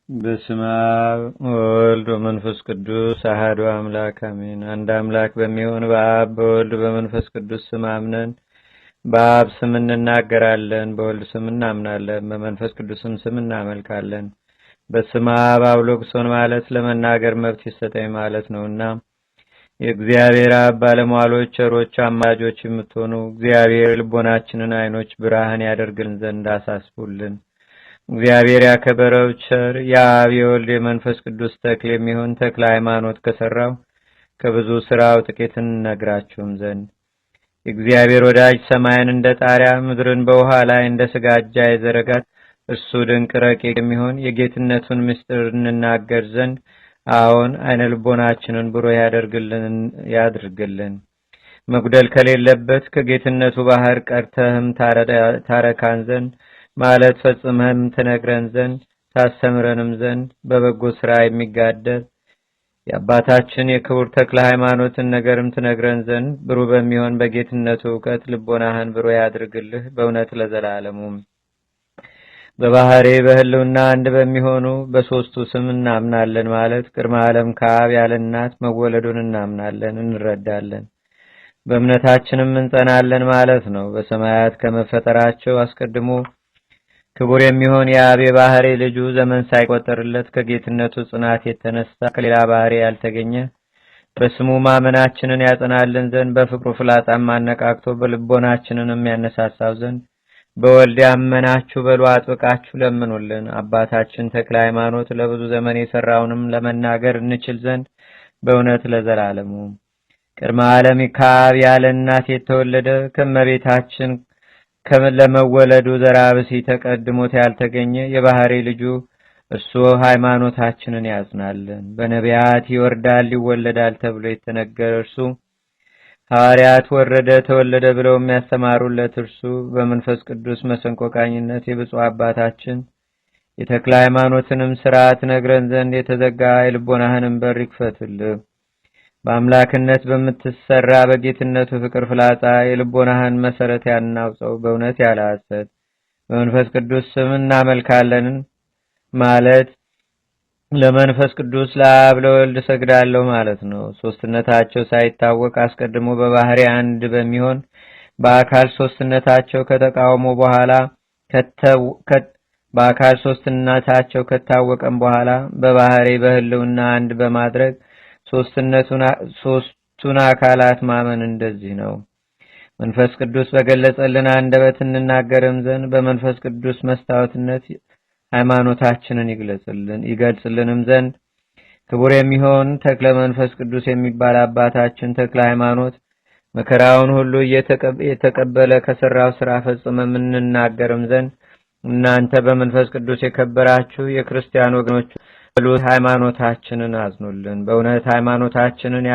በስመ አብ ወወልድ ወመንፈስ ቅዱስ አሐዱ አምላክ አሜን። አንድ አምላክ በሚሆን በአብ በወልድ በመንፈስ ቅዱስ ስም አምነን በአብ ስም እንናገራለን፣ በወልድ ስም እናምናለን፣ በመንፈስ ቅዱስም ስም እናመልካለን። በስመ አብ አብሎክሶን ማለት ለመናገር መብት ይሰጠኝ ማለት ነውና የእግዚአብሔር አብ ባለሟሎች ቸሮች አማላጆች የምትሆኑ እግዚአብሔር ልቦናችንን አይኖች ብርሃን ያደርግልን ዘንድ አሳስቡልን። እግዚአብሔር ያከበረው ቸር የአብ የወልድ የመንፈስ ቅዱስ ተክል የሚሆን ተክለ ሃይማኖት ከሰራው ከብዙ ስራው ጥቂት እንነግራችሁም ዘንድ እግዚአብሔር ወዳጅ ሰማይን እንደ ጣሪያ ምድርን በውሃ ላይ እንደ ስጋጃ የዘረጋት እርሱ ድንቅ ረቂቅ የሚሆን የጌትነቱን ምስጢር እንናገር ዘንድ አዎን አይነ ልቦናችንን ብሩህ ያድርግልን። መጉደል ከሌለበት ከጌትነቱ ባህር ቀርተህም ታረካን ዘንድ ማለት ፈጽመህም ትነግረን ዘንድ ታስተምረንም ዘንድ በበጎ ስራ የሚጋደል የአባታችን የክቡር ተክለ ሃይማኖትን ነገርም ትነግረን ዘንድ ብሩህ በሚሆን በጌትነቱ እውቀት ልቦናህን ብሩህ ያድርግልህ በእውነት ለዘላለሙ። በባህሪ በህልውና አንድ በሚሆኑ በሶስቱ ስም እናምናለን ማለት ቅድመ ዓለም ከአብ ያለ እናት መወለዱን እናምናለን እንረዳለን። በእምነታችንም እንጸናለን ማለት ነው። በሰማያት ከመፈጠራቸው አስቀድሞ ክቡር የሚሆን የአብ ባህሪ ልጁ ዘመን ሳይቆጠርለት ከጌትነቱ ጽናት የተነሳ ከሌላ ባህሪ ያልተገኘ በስሙ ማመናችንን ያጸናልን ዘንድ በፍቅሩ ፍላጻም አነቃቅቶ በልቦናችንንም ያነሳሳው ዘንድ በወልድ ያመናችሁ በሉ አጥብቃችሁ ለምኑልን። አባታችን ተክለ ሃይማኖት ለብዙ ዘመን የሰራውንም ለመናገር እንችል ዘንድ በእውነት ለዘላለሙ ቅድመ ዓለም ከአብ ያለ እናት የተወለደ ከመቤታችን ለመወለዱ ዘራብሲ ተቀድሞት ያልተገኘ የባህሪ ልጁ እሱ ሃይማኖታችንን ያጽናልን። በነቢያት ይወርዳል ይወለዳል ተብሎ የተነገረ እርሱ ሐዋርያት ወረደ ተወለደ ብለው የሚያስተማሩለት እርሱ በመንፈስ ቅዱስ መሰንቆ ቃኝነት የብፁዕ አባታችን የተክለ ሃይማኖትንም ሥርዓት ነግረን ዘንድ የተዘጋ የልቦናህንም በር ይክፈትልህ። በአምላክነት በምትሰራ በጌትነቱ ፍቅር ፍላጻ የልቦናህን መሰረት ያናውጸው በእውነት ያለ ሐሰት በመንፈስ ቅዱስ ስም እናመልካለን ማለት ለመንፈስ ቅዱስ ለአብ ለወልድ ሰግዳለሁ ማለት ነው። ሶስትነታቸው ሳይታወቅ አስቀድሞ በባህሪ አንድ በሚሆን በአካል ሶስትነታቸው ከተቃወሙ በኋላ በአካል ሶስትነታቸው ከታወቀም በኋላ በባህሪ በህልውና አንድ በማድረግ ሶስቱን አካላት ማመን እንደዚህ ነው። መንፈስ ቅዱስ በገለጸልን አንደበት እንናገርም ዘንድ በመንፈስ ቅዱስ መስታወትነት ሃይማኖታችንን ይገልጽልንም ዘንድ ክቡር የሚሆን ተክለ መንፈስ ቅዱስ የሚባል አባታችን ተክለ ሃይማኖት መከራውን ሁሉ እየተቀበለ ከሰራው ስራ ፈጽመም እንናገርም ዘንድ እናንተ በመንፈስ ቅዱስ የከበራችሁ የክርስቲያን ወገኖች በሉት ሃይማኖታችንን አጽኑልን። በእውነት ሃይማኖታችንን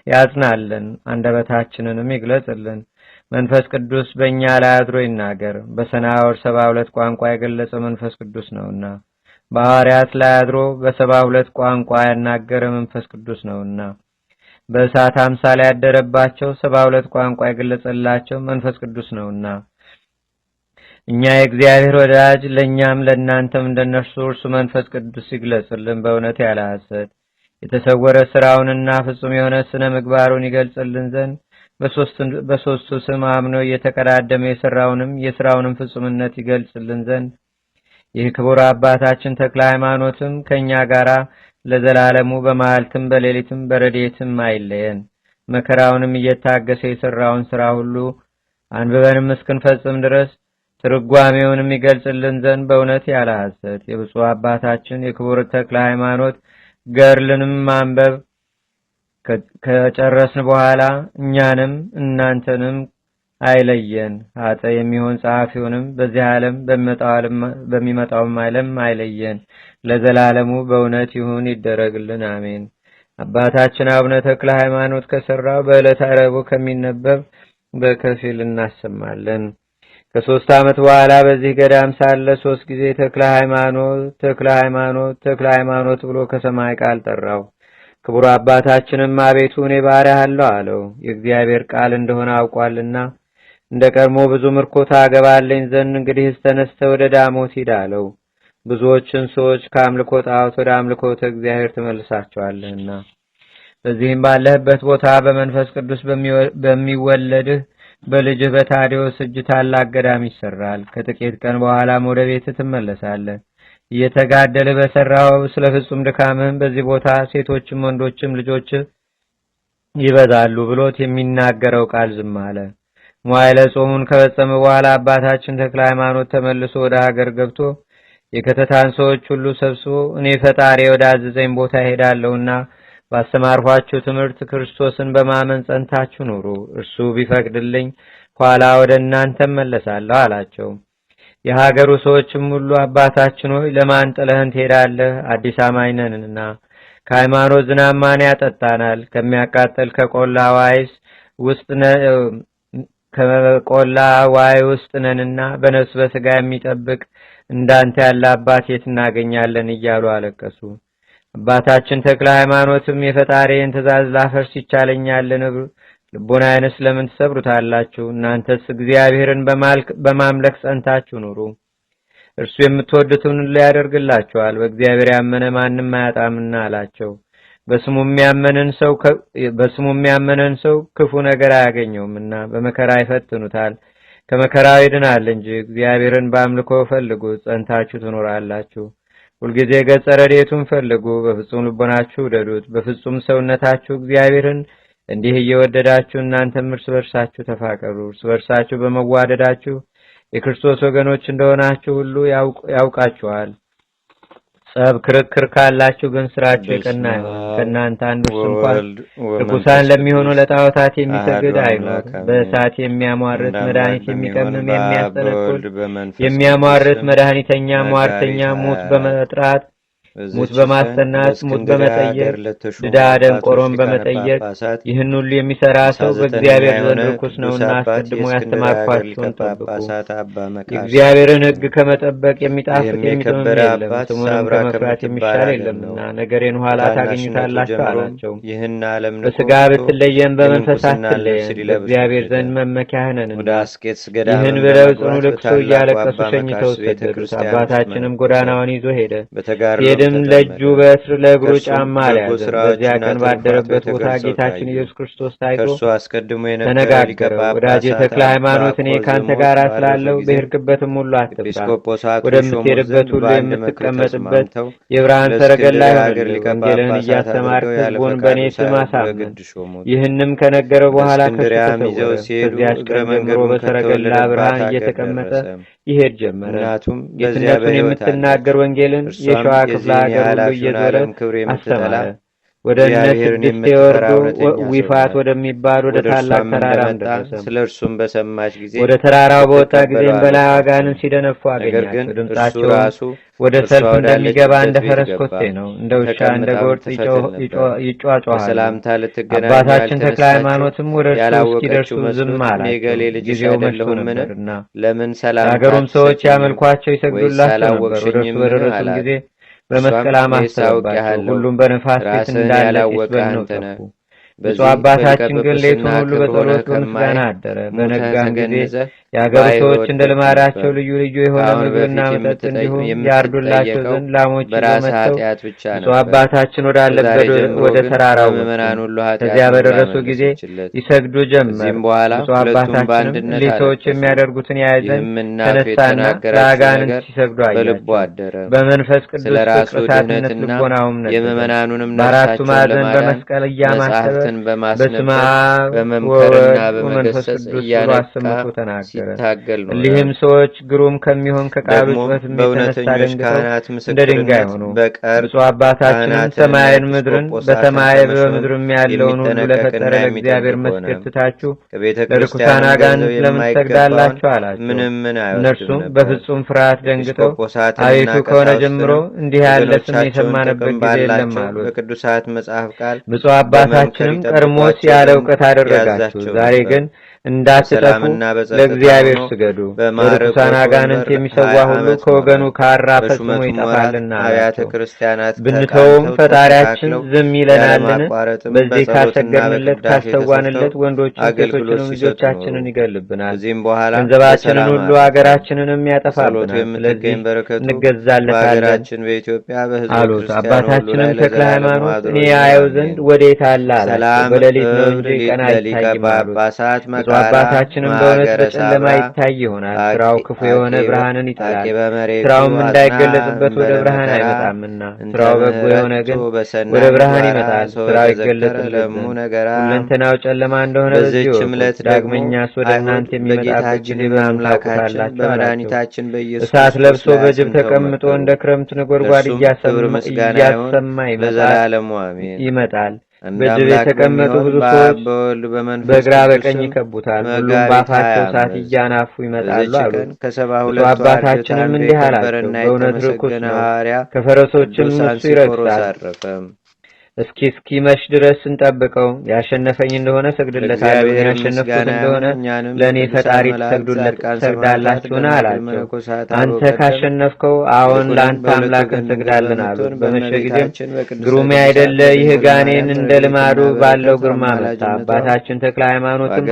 ያጽናልን፣ አንደበታችንንም ይግለጽልን። መንፈስ ቅዱስ በእኛ ላይ አድሮ ይናገር። በሰናወር 72 ቋንቋ የገለጸ መንፈስ ቅዱስ ነውና በሐዋርያት ላይ አድሮ በ72 ቋንቋ ያናገረ መንፈስ ቅዱስ ነውና በእሳት አምሳል ያደረባቸው 72 ቋንቋ የገለጸላቸው መንፈስ ቅዱስ ነውና እኛ የእግዚአብሔር ወዳጅ ለኛም ለእናንተም እንደነርሱ እርሱ መንፈስ ቅዱስ ይግለጽልን በእውነት ያለ ሐሰት የተሰወረ ስራውንና ፍጹም የሆነ ስነ ምግባሩን ይገልጽልን ዘንድ በሶስቱ ስም አምኖ እየተቀዳደመ የስራውንም ፍጹምነት ይገልጽልን ዘንድ ይህ ክቡር አባታችን ተክለ ሃይማኖትም ከኛ ጋራ ለዘላለሙ በመዓልትም በሌሊትም በረድኤትም አይለየን። መከራውንም እየታገሰ የሰራውን ስራ ሁሉ አንብበንም እስክንፈጽም ድረስ ትርጓሜውንም ይገልጽልን ዘንድ በእውነት ያለ ሐሰት የብፁዕ አባታችን የክቡር ተክለ ሃይማኖት ገድልንም ማንበብ ከጨረስን በኋላ እኛንም እናንተንም አይለየን። ኃጠ የሚሆን ጸሐፊውንም በዚህ ዓለም በሚመጣውም ዓለም አይለየን። ለዘላለሙ በእውነት ይሁን ይደረግልን አሜን። አባታችን አቡነ ተክለ ሃይማኖት ከሰራው በዕለተ ረቡዕ ከሚነበብ በከፊል እናሰማለን። ከ3 ዓመት በኋላ በዚህ ገዳም ሳለ 3 ጊዜ ተክለ ሃይማኖት ብሎ ከሰማይ ቃል ጠራው። ክቡር አባታችንም አቤቱ እኔ ባሪያህ አለው። የእግዚአብሔር ቃል እንደሆነ አውቋልና እንደ ቀድሞ ብዙ ምርኮ ታገባለኝ ዘንድ እንግዲህ ተነስተ ወደ ዳሞት ሂድ አለው። ብዙዎችን ሰዎች ከአምልኮ ጣዖት ወደ አምልኮተ እግዚአብሔር ትመልሳቸዋለህና። በዚህም ባለህበት ቦታ በመንፈስ ቅዱስ በሚወለድህ በልጅህ በታዲዮስ እጅ ታላቅ ገዳም ይሰራል። ከጥቂት ቀን በኋላም ወደ ቤትህ ትመለሳለህ። እየተጋደልህ በሰራው ስለ ፍጹም ድካምህም በዚህ ቦታ ሴቶችም ወንዶችም ልጆች ይበዛሉ ብሎት የሚናገረው ቃል ዝም አለ። መዋዕለ ጾሙን ከፈጸመ በኋላ አባታችን ተክለ ሃይማኖት ተመልሶ ወደ ሀገር ገብቶ የከተታን ሰዎች ሁሉ ሰብስቦ እኔ ፈጣሪ ወደ አዘዘኝ ቦታ ሄዳለሁና ባስተማርኋችሁ ትምህርት ክርስቶስን በማመን ጸንታችሁ ኑሩ፣ እርሱ ቢፈቅድልኝ ኋላ ወደ እናንተ መለሳለሁ አላቸው። የሀገሩ ሰዎችም ሁሉ አባታችን ሆይ ለማን ጥለህን ትሄዳለህ? አዲስ አማኝ ነንና ከሃይማኖት ዝናብ ማን ያጠጣናል? ከሚያቃጥል ከቆላ ዋይ ውስጥ ነንና በነፍስ በስጋ የሚጠብቅ እንዳንተ ያለ አባት የት እናገኛለን? እያሉ አለቀሱ። አባታችን ተክለ ሃይማኖትም የፈጣሪን ትእዛዝ ላፈርስ ይቻለኛልን? ልቦናዬንስ ለምን ትሰብሩታላችሁ? እናንተስ እግዚአብሔርን በማምለክ ጸንታችሁ ኑሩ፣ እርሱ የምትወዱትን ሊያደርግላችኋል። በእግዚአብሔር ያመነ ማንም አያጣምና አላቸው። በስሙ የሚያመነን ሰው ክፉ ነገር አያገኘውምና በመከራ ይፈትኑታል፣ ከመከራው ይድናል እንጂ። እግዚአብሔርን በአምልኮ ፈልጉ፣ ጸንታችሁ ትኖራላችሁ። ሁልጊዜ ገጸ ረድኤቱን ፈልጉ፣ በፍጹም ልቦናችሁ ውደዱት። በፍጹም ሰውነታችሁ እግዚአብሔርን እንዲህ እየወደዳችሁ እናንተም እርስ በርሳችሁ ተፋቀሩ። እርስ በርሳችሁ በመዋደዳችሁ የክርስቶስ ወገኖች እንደሆናችሁ ሁሉ ያውቃችኋል። ጸብ ክርክር ካላችሁ ግን ስራችሁ የቀና ይሁን። ከእናንተ አንዱስ እንኳን ርኩሳን ለሚሆኑ ለጣዖታት የሚሰግድ አይኖር። በእሳት የሚያሟርት መድኃኒት የሚቀምም የሚያስጠነቁል የሚያሟርት መድኃኒተኛ ሟርተኛ ሙት በመጥራት ሙት በማስተናት ሙት በመጠየቅ ድዳ ደንቆሮን በመጠየቅ ይህን ሁሉ የሚሰራ ሰው በእግዚአብሔር ዘንድ ርኩስ ነውና አስቀድሞ ያስተማርኳችሁን ጠብቁ። የእግዚአብሔርን ሕግ ከመጠበቅ የሚጣፍጥ የሚጥምም የለም፣ ስሙንም ከመፍራት የሚሻል የለምና ነገሬን ኋላ ታገኙታላችሁ አላቸው። በስጋ ብትለየን በመንፈስ አትለየን፣ በእግዚአብሔር ዘንድ መመኪያህ ነንና። ይህን ብለው ጽኑ ልቅሶ እያለቀሱ ሸኝተው ሰደዱት። አባታችንም ጎዳናውን ይዞ ሄደ። ድም ለእጁ በትር ለእግሩ ጫማ አልያዘ። በዚያ ቀን ባደረበት ቦታ ጌታችን ኢየሱስ ክርስቶስ ታይቶ ተነጋገረው። ወዳጄ ተክለ ሃይማኖት እኔ ካንተ ጋር ስላለው በሄድክበትም ሁሉ አትፍራ፣ ወደምትሄድበት ሁሉ የምትቀመጥበት የብርሃን ሰረገላ ይሆንልህ። ወንጌልን እያስተማርክ ሕዝቡን በእኔ ስም አሳምን። ይህንም ከነገረው በኋላ ከሱ ተሰወረ። ከዚያች ቀን ጀምሮ በሰረገላ ብርሃን እየተቀመጠ ይሄድ ጀመረ። ጌትነቱን የምትናገር ወንጌልን የሸዋ ክፍለ ሀገር ሁሉ እየዞረ አስተማረ። ወደ እነ ስድስት የወርዱ ዊፋት ወደሚባል ወደ ታላቅ ተራራም ደረሰ። ስለርሱም በሰማች ጊዜ ወደ ተራራው በወጣ ጊዜም በላይ አጋንንት ሲደነፉ አገኛቸው። ድምጻቸው ወደ ሰልፍ እንደሚገባ እንደ ፈረስ ኮቴ ነው፣ እንደ ውሻ እንደ ጎርጥ ይጯጯሃል። አባታችን ተክለ ሃይማኖትም ወደ እርሱ እስኪደርሱ ዝም አላቸው፣ ጊዜው መሽቶ ነበርና። የአገሩም ሰዎች ያመልኳቸው ይሰግዱላቸው ነበር። ወደ እርሱ በደረሱም ጊዜ በመስቀል አማሰባቸው። ሁሉም በነፋስ ፊት እንዳለ ጢስ በነው ጠፉ። ብፁዕ አባታችን ግን ሌቱን ሁሉ በጸሎት በምስጋና አደረ። በነጋም ጊዜ የአገሩ ሰዎች እንደ ልማዳቸው ልዩ ልዩ የሆነ ምግብና መጠጥ እንዲሁም ያርዱላቸው ዘንድ ላሞች በመተው ብፁዕ አባታችን ወዳለበት ወደ ተራራው ከዚያ በደረሱ ጊዜ ይሰግዱ ጀመር። ብፁዕ አባታችንም እሊህ ሰዎች የሚያደርጉትን ያይ ዘንድ ተነሳና ለአጋንንት ሲሰግዱ አያቸው። በመንፈስ ቅዱስ ፍቅር እሳትነት ልቦናውም ነደደ። በአራቱ ማዕዘን በመስቀል እያማሰበ በስመ አብ ወወልድ ወመንፈስ ቅዱስ ብሎ አሰምቶ ተናገረ። እሊህም ሰዎች ግሩም ከሚሆን ከቃሉ ጽሕፈት የተነሳ ደንግጠው እንደ ድንጋይ ሆኑ። ብፁዕ አባታችንም ሰማይን ምድርን በሰማይ በምድርም ያለውን ሁሉ ለፈጠረ ለእግዚአብሔር መስገድ ትታችሁ ለርኩሳን አጋንንት ለምን ትሰግዳላችሁ? አላቸው። እነርሱም በፍጹም ፍርሃት ደንግጠው አቤቱ ከሆነ ጀምሮ እንዲህ ያለ ስም የሰማንበት ጊዜ የለም አሉት። ብፁዕ አባታችንም ቀድሞስ ያለ እውቀት አደረጋችሁ፣ ዛሬ ግን እንዳትጠፉ ለእግዚአብሔር ስገዱ። በርኩሳን አጋንንት የሚሰዋ ሁሉ ከወገኑ ካራ ፈጽሞ ይጠፋልና አላቸው። ብንተውም ፈጣሪያችን ዝም ይለናልን? በዚህ ካሰገድንለት ካስተዋንለት ወንዶችን ሴቶችንም ልጆቻችንን ይገልብናል፣ ገንዘባችንን ሁሉ አገራችንንም ያጠፋብናል። ስለዚህ እንገዛለታለን አሉት። አባታችንም ተክለ ሃይማኖት እኔ ያየው ዘንድ ወዴት አለ አላቸው። በሌሊት ነው እንጂ ቀን አይታይም አሉት። ብፁዕ አባታችንም በእውነት በጨለማ ይታይ ይሆናል፣ ስራው ክፉ የሆነ ብርሃንን ይጠላል፣ ስራውም እንዳይገለጽበት ወደ ብርሃን አይመጣምና። ስራው በጎ የሆነ ግን ወደ ብርሃን ይመጣል፣ ስራው ይገለጽለታል። ሁለንተናው ጨለማ እንደሆነ በዚህ ወቅት ዳግመኛስ ወደ እናንተ የሚመጣበት ጊዜ በአምላካላችሁ መድኃኒታችን በኢየሱስ እሳት ለብሶ በጅብ ተቀምጦ እንደ ክረምት ነጎድጓድ እያሰማ ይመጣል። በጅብ የተቀመጡ ብዙ ሰዎች በግራ በቀኝ ይከቡታል፣ ሁሉም በአፋቸው እሳት እያናፉ ይመጣሉ አሉ። ብፁዕ አባታችንም እንዲህ አላቸው፣ በእውነት ርኩስ ነው፣ ከፈረሶችም እሱ ይረግሳል። እስኪ መሽ ድረስ እንጠብቀው። ያሸነፈኝ እንደሆነ ሰግድለታለሁ፣ ያሸነፍኩት እንደሆነ ለእኔ ፈጣሪ ትሰግዳላችሁን አላቸው። አንተ ካሸነፍከው አዎን ለአንተ አምላክ እንሰግዳለን አሉት። በመሸ ጊዜም ግሩም አይደለ ይህ ጋኔን እንደ ልማዱ ባለው ግርማ መጣ። አባታችን ተክለ ሃይማኖትም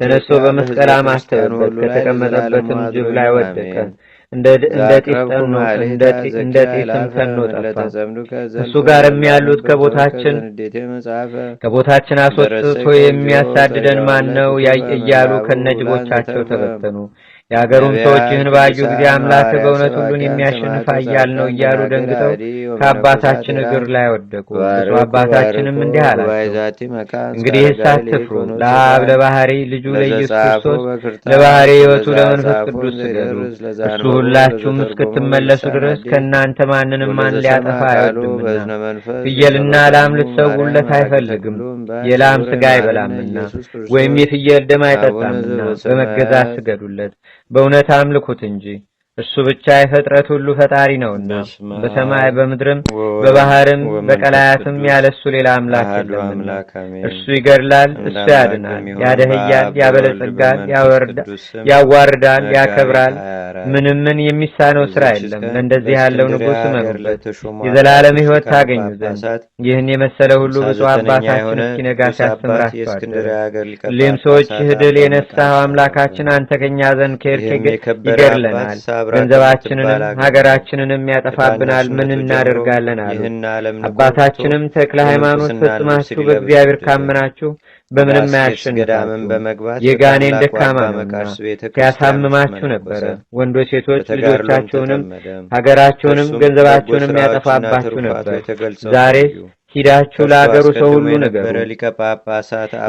ተነስቶ በመስቀል አማተበበት፣ ከተቀመጠበትም ጅብ ላይ ወደቀ። እንደ ጢስም ተኖ ጠፋ። እሱ ጋርም ያሉት ከቦታችን አስወጥቶ የሚያሳድደን ማን ነው እያሉ ከነጅቦቻቸው ተበተኑ። የአገሩም ሰዎች ይህን ባዩ ጊዜ አምላክ በእውነት ሁሉን የሚያሸንፍ ኃያል ነው እያሉ ደንግጠው ከአባታችን እግር ላይ ወደቁ። ብፁዕ አባታችንም እንዲህ አላቸው፣ እንግዲህ አትፍሩ። ለአብ ለባህሪ ልጁ ለኢየሱስ ክርስቶስ ለባህሪ ሕይወቱ ለመንፈስ ቅዱስ ስገዱ። እሱ ሁላችሁም እስክትመለሱ ድረስ ከእናንተ ማንንም ማን ሊያጠፋ አይወድምና፣ ፍየልና ላም ልትሰውለት አይፈልግም፣ የላም ስጋ አይበላምና ወይም የፍየል ደም አይጠጣምና በመገዛት ስገዱለት፣ በእውነት አምልኩት እንጂ እሱ ብቻ የፍጥረት ሁሉ ፈጣሪ ነውና። በሰማይ በምድርም በባህርም በቀላያትም ያለሱ ሌላ አምላክ የለምና። እርሱ ይገድላል፣ እሱ ያድናል፣ ያደህያል፣ ያበለጽጋል፣ ያዋርዳል፣ ያከብራል። ምን የሚሳነው ስራ የለም። እንደዚህ ያለው ንጉሥ እመኑበት፣ የዘላለም ሕይወት ታገኙ ዘንድ። ይህን የመሰለ ሁሉ ብፁዕ አባታችን እስኪነጋ ሲያስተምራቸዋል። ሁሌም ሰዎች ድል የነሳኸው አምላካችን አንተ ከእኛ ዘንድ ከሄድክ ይገድለናል፣ ገንዘባችንንም ሀገራችንንም ያጠፋብናል፣ ምን እናደርጋለን አሉ። አባታችንም ተክለ ሃይማኖት ፈጽማችሁ በእግዚአብሔር ካመናችሁ በምንም አያሸንፋችሁም፣ የጋኔን ደካማ ነውና ሲያሳምማችሁ ነበረ። ወንዶች ሴቶች ልጆቻችሁንም ሀገራችሁንም ገንዘባችሁንም ያጠፋባችሁ ነበር። ዛሬ ሂዳችሁ ለአገሩ ሰው ሁሉ ንገሩ፣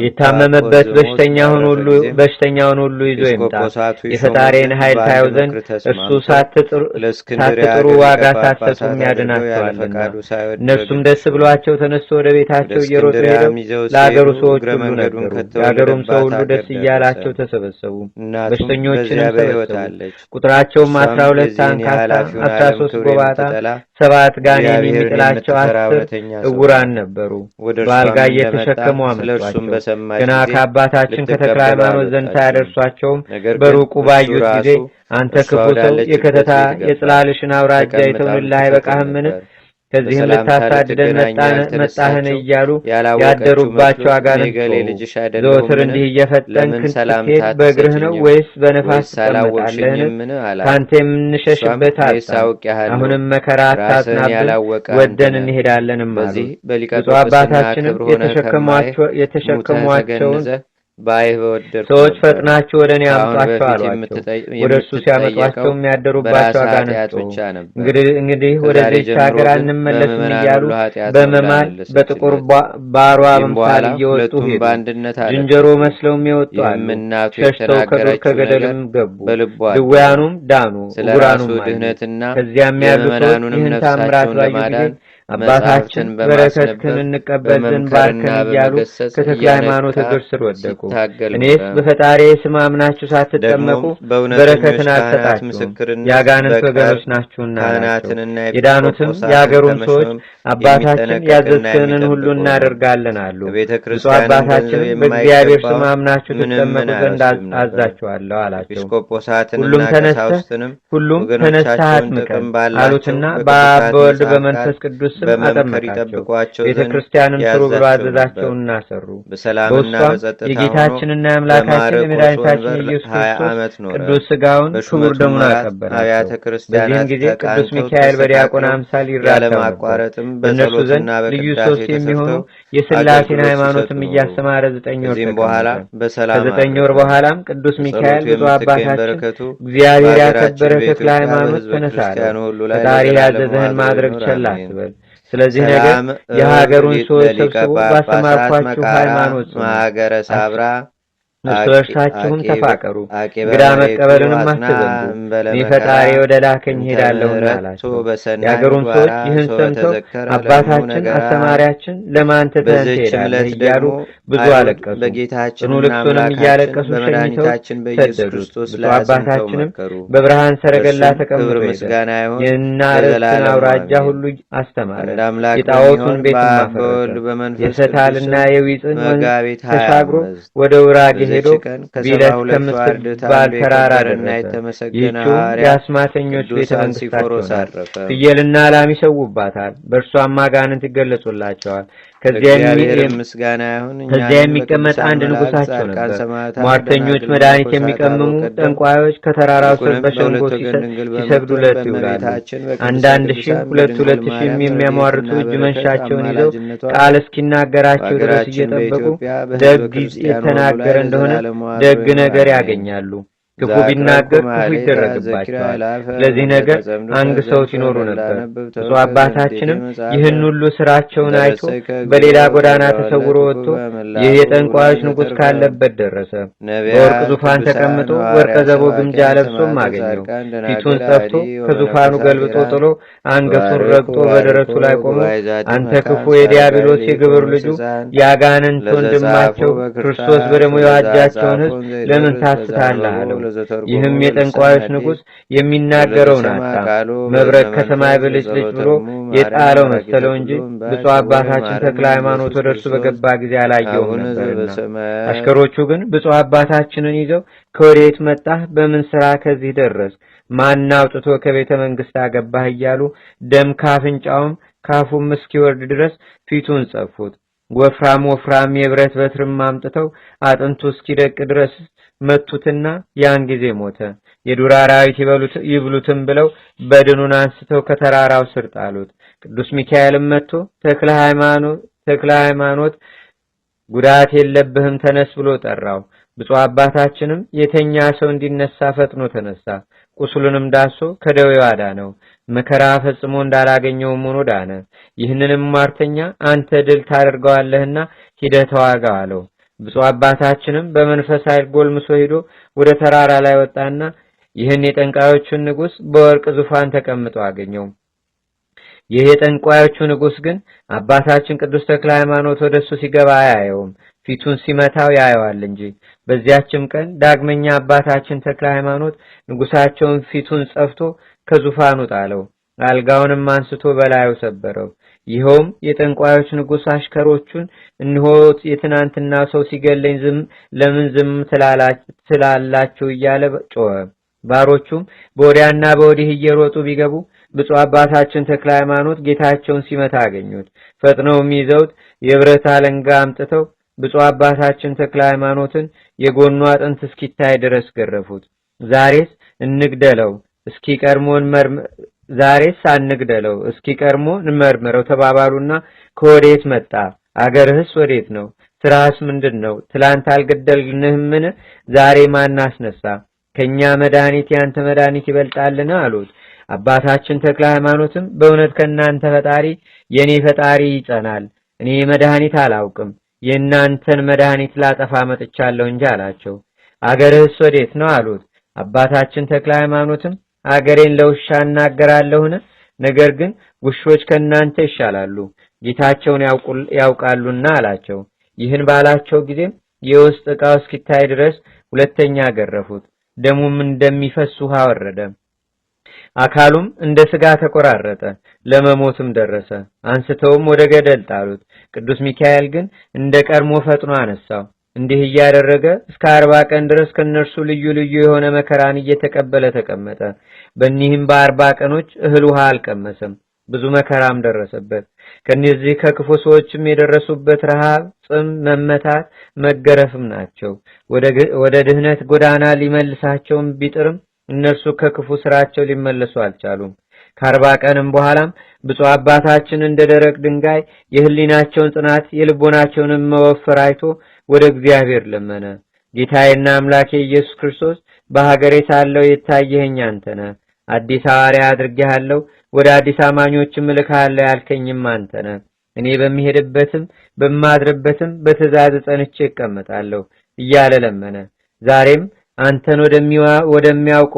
የታመመበት በሽተኛውን ሁሉ ይዞ ይምጣ። የፈጣሪን ኃይል ታየው ዘንድ እርሱ ሳትጥሩ ዋጋ ሳትሰጡም ያድናቸዋልና። እነርሱም ደስ ብሏቸው ተነስቶ ወደ ቤታቸው እየሮጡ ሄደው ለአገሩ ሰዎች ሁሉ ነገሩ። የአገሩም ሰው ሁሉ ደስ እያላቸው ተሰበሰቡ፣ በሽተኞችንም ሰበሰቡ። ቁጥራቸውም 12 አንካሳ፣ 13 ጎባጣ፣ 7 ጋኔን የሚጥላቸው 10 እውራን ነበሩ። በአልጋ እየተሸከሙ አመጧቸው። ገና ከአባታችን ከተክለ ሃይማኖት ዘንድ ሳያደርሷቸውም በሩቁ ባዩት ጊዜ አንተ ክፉ ሰው የከተታ የጽላልሽን አውራጃ የተውንልህ አይበቃህምን? ከዚህም ልታሳድደን መጣህን እያሉ ያደሩባቸው አጋንንት ዘወትር እንዲህ እየፈጠንክ ስትሄድ በእግርህ ነው ወይስ በነፋስ ትቀመጣለህን? ከአንተ የምንሸሽበት አጣን። አሁንም መከራ አታጽናብን፣ ወደን እንሄዳለንም አሉ። ብፁዕ አባታችንም የተሸከሟቸውን ሰዎች ፈጥናችሁ ወደ እኔ አምጧቸው አሏቸው። ወደ እርሱ ሲያመጧቸው የሚያደሩባቸው አጋንንት እንግዲህ ወደዚህች ሀገር አንመለስም እያሉ በመማል በጥቁር ባሯ አምሳል እየወጡ ሄዱ። ዝንጀሮ መስለውም ይወጡ አሉ። ሸሽተው ከዱር ከገደልም ገቡ። ድውያኑም ዳኑ፣ ዕውራኑም አዩ። ከዚያም ያሉ ሰዎች ይህን ታምራት ባዩ ጊዜ አባታችን በረከትህን እንቀበል ዘንድ ባርከን እያሉ ከተክለ ሃይማኖት እግር ስር ወደቁ። እኔስ በፈጣሪ ስም አምናችሁ ሳትጠመቁ በረከትን አልሰጣችሁም፣ የአጋንንት ወገኖች ናችሁና አላቸው። የዳኑትም የአገሩም ሰዎች አባታችን ያዘዝከንን ሁሉ እናደርጋለን አሉ። ብፁዕ አባታችንም በእግዚአብሔር ስም አምናችሁ ትጠመቁ ዘንድ አዛችኋለሁ አላቸው። ሁሉም ተነስተህ አጥምቀን አሉትና በአብ በወልድ በመንፈስ ቅዱስ ስም አጠመቃቸው። ቤተ ክርስቲያንን ስሩ ብሎ አዘዛቸውና ሰሩ። በውስጧም የጌታችንና የአምላካችን የመድኃኒታችን የኢየሱስ ክርስቶስ ቅዱስ ሥጋውን ክቡር ደሙን አቀበላቸው። በዚህም ጊዜ ቅዱስ ሚካኤል በዲያቆን አምሳል ይራተው ነበር። በእነርሱ ዘንድ ልዩ ሦስት የሚሆኑ የሥላሴን ሃይማኖትም እያስተማረ 9 ወር ተቀመጠ። ከ9 ወር በኋላም ቅዱስ ሚካኤል ብፁዕ አባታችን እግዚአብሔር ያከበረ ተክለ ሃይማኖት ተነሳለ። ፈጣሪ ያዘዘህን ማድረግ ቸል አትበል። ስለዚህ ነገር የሀገሩን ሰዎች ሰብስቦ ባስተማርኳችሁ ሃይማኖት እርስ በርሳችሁም ተፋቀሩ፣ እንግዳ መቀበልንም አትዘንጉ፣ እኔ ፈጣሪ ወደ ላከኝ ሄዳለሁና አላቸው። የአገሩም ሰዎች ይህን ሰምተው አባታችን አስተማሪያችን ለማን ትተኸን ትሄዳለህ እያሉ ብዙ አለቀሱ። ጽኑ ልቅሶንም እያለቀሱ ሸኝተው ሰደዱት። ብፁዕ አባታችንም በብርሃን ሰረገላ ተቀምጦ ሄደ። የናርዕስትን አውራጃ ሁሉ አስተማረ። የጣዖቱን ቤት ማፈረሰ። የሰታልና የዊፅን ወንዝ ተሻግሮ ወደ ውራጌ ሄዶ ቢለት ከምትባል ተራራ ደረሰ። ይህችውም የአስማተኞች ቤተ መንግስታቸው ናት። ፍየልና ላም ይሰውባታል፣ በእርሷም አጋንንት ይገለጹላቸዋል። ከዚያ የሚቀመጥ አንድ ንጉሳቸው ነበር። ሟርተኞች መድኃኒት የሚቀምሙ ጠንቋዮች ከተራራው ስር በሸንጎ ሲሰግዱለት ይውላሉ። 1000 2000 የሚያሟርቱ እጅ መንሻቸውን ይዘው ቃል እስኪናገራቸው ድረስ እየጠበቁ ደግ የተናገረ እንደሆነ ደግ ነገር ያገኛሉ፣ ክፉ ቢናገር ክፉ ይደረግባቸዋል። ስለዚህ ነገር አንግሰውት ይኖሩ ነበር። ብፁዕ አባታችንም ይህን ሁሉ ስራቸውን አይቶ በሌላ ጎዳና ተሰውሮ ወጥቶ ይህ የጠንቋዮች ንጉሥ ካለበት ደረሰ። በወርቅ ዙፋን ተቀምጦ ወርቀ ዘቦ ግምጃ ለብሶም አገኘው። ፊቱን ጸፍቶ ከዙፋኑ ገልብጦ ጥሎ አንገቱን ረግጦ በደረቱ ላይ ቆሞ አንተ ክፉ የዲያብሎስ የግብር ልጁ የአጋንንት ወንድማቸው ክርስቶስ በደሙ የዋጃቸውን ሕዝብ ለምን ታስታለህ አለው። ይህም የጠንቋዮች ንጉሥ የሚናገረውን አጣ። መብረቅ ከሰማይ ብልጭልጭ ብሎ የጣለው መሰለው እንጂ ብፁዕ አባታችን ተክለ ሃይማኖት ወደ እርሱ በገባ ጊዜ አላየውም ነበርና። አሽከሮቹ ግን ብፁዕ አባታችንን ይዘው ከወዴት መጣህ? በምን ስራ ከዚህ ደረስ? ማን አውጥቶ ከቤተ መንግስት አገባህ? እያሉ ደም ካፍንጫውም ካፉም እስኪወርድ ድረስ ፊቱን ጸፉት። ወፍራም የብረት በትርም አምጥተው አጥንቱ እስኪደቅ ድረስ መቱትና ያን ጊዜ ሞተ። የዱር አራዊት ይብሉትም ብለው በድኑን አንስተው ከተራራው ስር ጣሉት። ቅዱስ ሚካኤልም መጥቶ ተክለ ሃይማኖት ጉዳት የለብህም ተነስ ብሎ ጠራው። ብፁዕ አባታችንም የተኛ ሰው እንዲነሳ ፈጥኖ ተነሳ። ቁስሉንም ዳሶ ከደዌው አዳነው። መከራ ፈጽሞ እንዳላገኘውም ሆኖ ዳነ። ይህንንም ሟርተኛ አንተ ድል ታደርገዋለህና ሂደህ ተዋጋው አለው። ብፁዕ አባታችንም በመንፈስ ኃይል ጎልምሶ ሄዶ ወደ ተራራ ላይ ወጣና ይህን የጠንቋዮቹን ንጉሥ በወርቅ ዙፋን ተቀምጦ አገኘው። ይህ የጠንቋዮቹ ንጉሥ ግን አባታችን ቅዱስ ተክለ ሃይማኖት ወደሱ ሲገባ አያየውም፣ ፊቱን ሲመታው ያየዋል እንጂ። በዚያችም ቀን ዳግመኛ አባታችን ተክለ ሃይማኖት ንጉሳቸውን ፊቱን ጸፍቶ ከዙፋኑ ጣለው። አልጋውንም አንስቶ በላዩ ሰበረው። ይኸውም የጠንቋዮች ንጉሥ አሽከሮቹን እንሆ የትናንትና ሰው ሲገለኝ ለምን ዝም ትላላችሁ እያለ ጮኸ። ባሮቹም በወዲያና በወዲህ እየሮጡ ቢገቡ ብፁዕ አባታችን ተክለ ሃይማኖት ጌታቸውን ሲመታ አገኙት። ፈጥነውም ይዘውት የብረት አለንጋ አምጥተው ብፁዕ አባታችን ተክለ ሃይማኖትን የጎኑ አጥንት እስኪታይ ድረስ ገረፉት። ዛሬስ አንግደለው እስኪ ቀርሞ እንመርምረው ተባባሉና ከወዴት መጣ? አገርህስ ወዴት ነው? ስራስ ምንድነው? ትላንት አልገደልንህምን? ዛሬ ማን አስነሳ? ከኛ መድኃኒት ያንተ መድኃኒት ይበልጣልን? አሉት። አባታችን ተክለ ሃይማኖትም በእውነት ከናንተ ፈጣሪ የኔ ፈጣሪ ይጸናል። እኔ መድኃኒት አላውቅም፣ የናንተን መድኃኒት ላጠፋ መጥቻለሁ እንጂ አላቸው። አገርህስ ወዴት ነው? አሉት። አባታችን ተክለ ሃይማኖትም አገሬን ለውሻ እናገራለሁን? ነገር ግን ውሾች ከናንተ ይሻላሉ ጌታቸውን ያውቃሉና አላቸው። ይህን ባላቸው ጊዜም የውስጥ ዕቃው እስኪታይ ድረስ ሁለተኛ ገረፉት። ደሙም እንደሚፈስ ውሃ ወረደ። አካሉም እንደ ስጋ ተቆራረጠ፣ ለመሞትም ደረሰ። አንስተውም ወደ ገደል ጣሉት። ቅዱስ ሚካኤል ግን እንደ ቀድሞ ፈጥኖ አነሳው። እንዲህ እያደረገ እስከ 40 ቀን ድረስ ከነርሱ ልዩ ልዩ የሆነ መከራን እየተቀበለ ተቀመጠ። በእኒህም በ40 ቀኖች እህል ውሃ አልቀመሰም። ብዙ መከራም ደረሰበት። ከነዚህ ከክፉ ሰዎችም የደረሱበት ረሃብ፣ ጽም፣ መመታት፣ መገረፍም ናቸው። ወደ ድህነት ጎዳና ሊመልሳቸውም ቢጥርም እነርሱ ከክፉ ስራቸው ሊመለሱ አልቻሉም። ከ40 ቀንም በኋላም ብፁዕ አባታችን እንደ ደረቅ ድንጋይ የህሊናቸውን ጽናት የልቦናቸውንም መወፈር አይቶ ወደ እግዚአብሔር ለመነ። ጌታዬና አምላኬ ኢየሱስ ክርስቶስ በሀገሬ ሳለሁ የታየኸኝ አንተ ነህ። አዲስ ሐዋርያ አድርጌሃለሁ፣ ወደ አዲስ አማኞችም እልክሃለሁ ያልከኝም አንተ ነህ። እኔ በሚሄድበትም በማድርበትም በትእዛዝ ጸንቼ እቀመጣለሁ እያለ ለመነ። ዛሬም አንተን ወደማያውቁ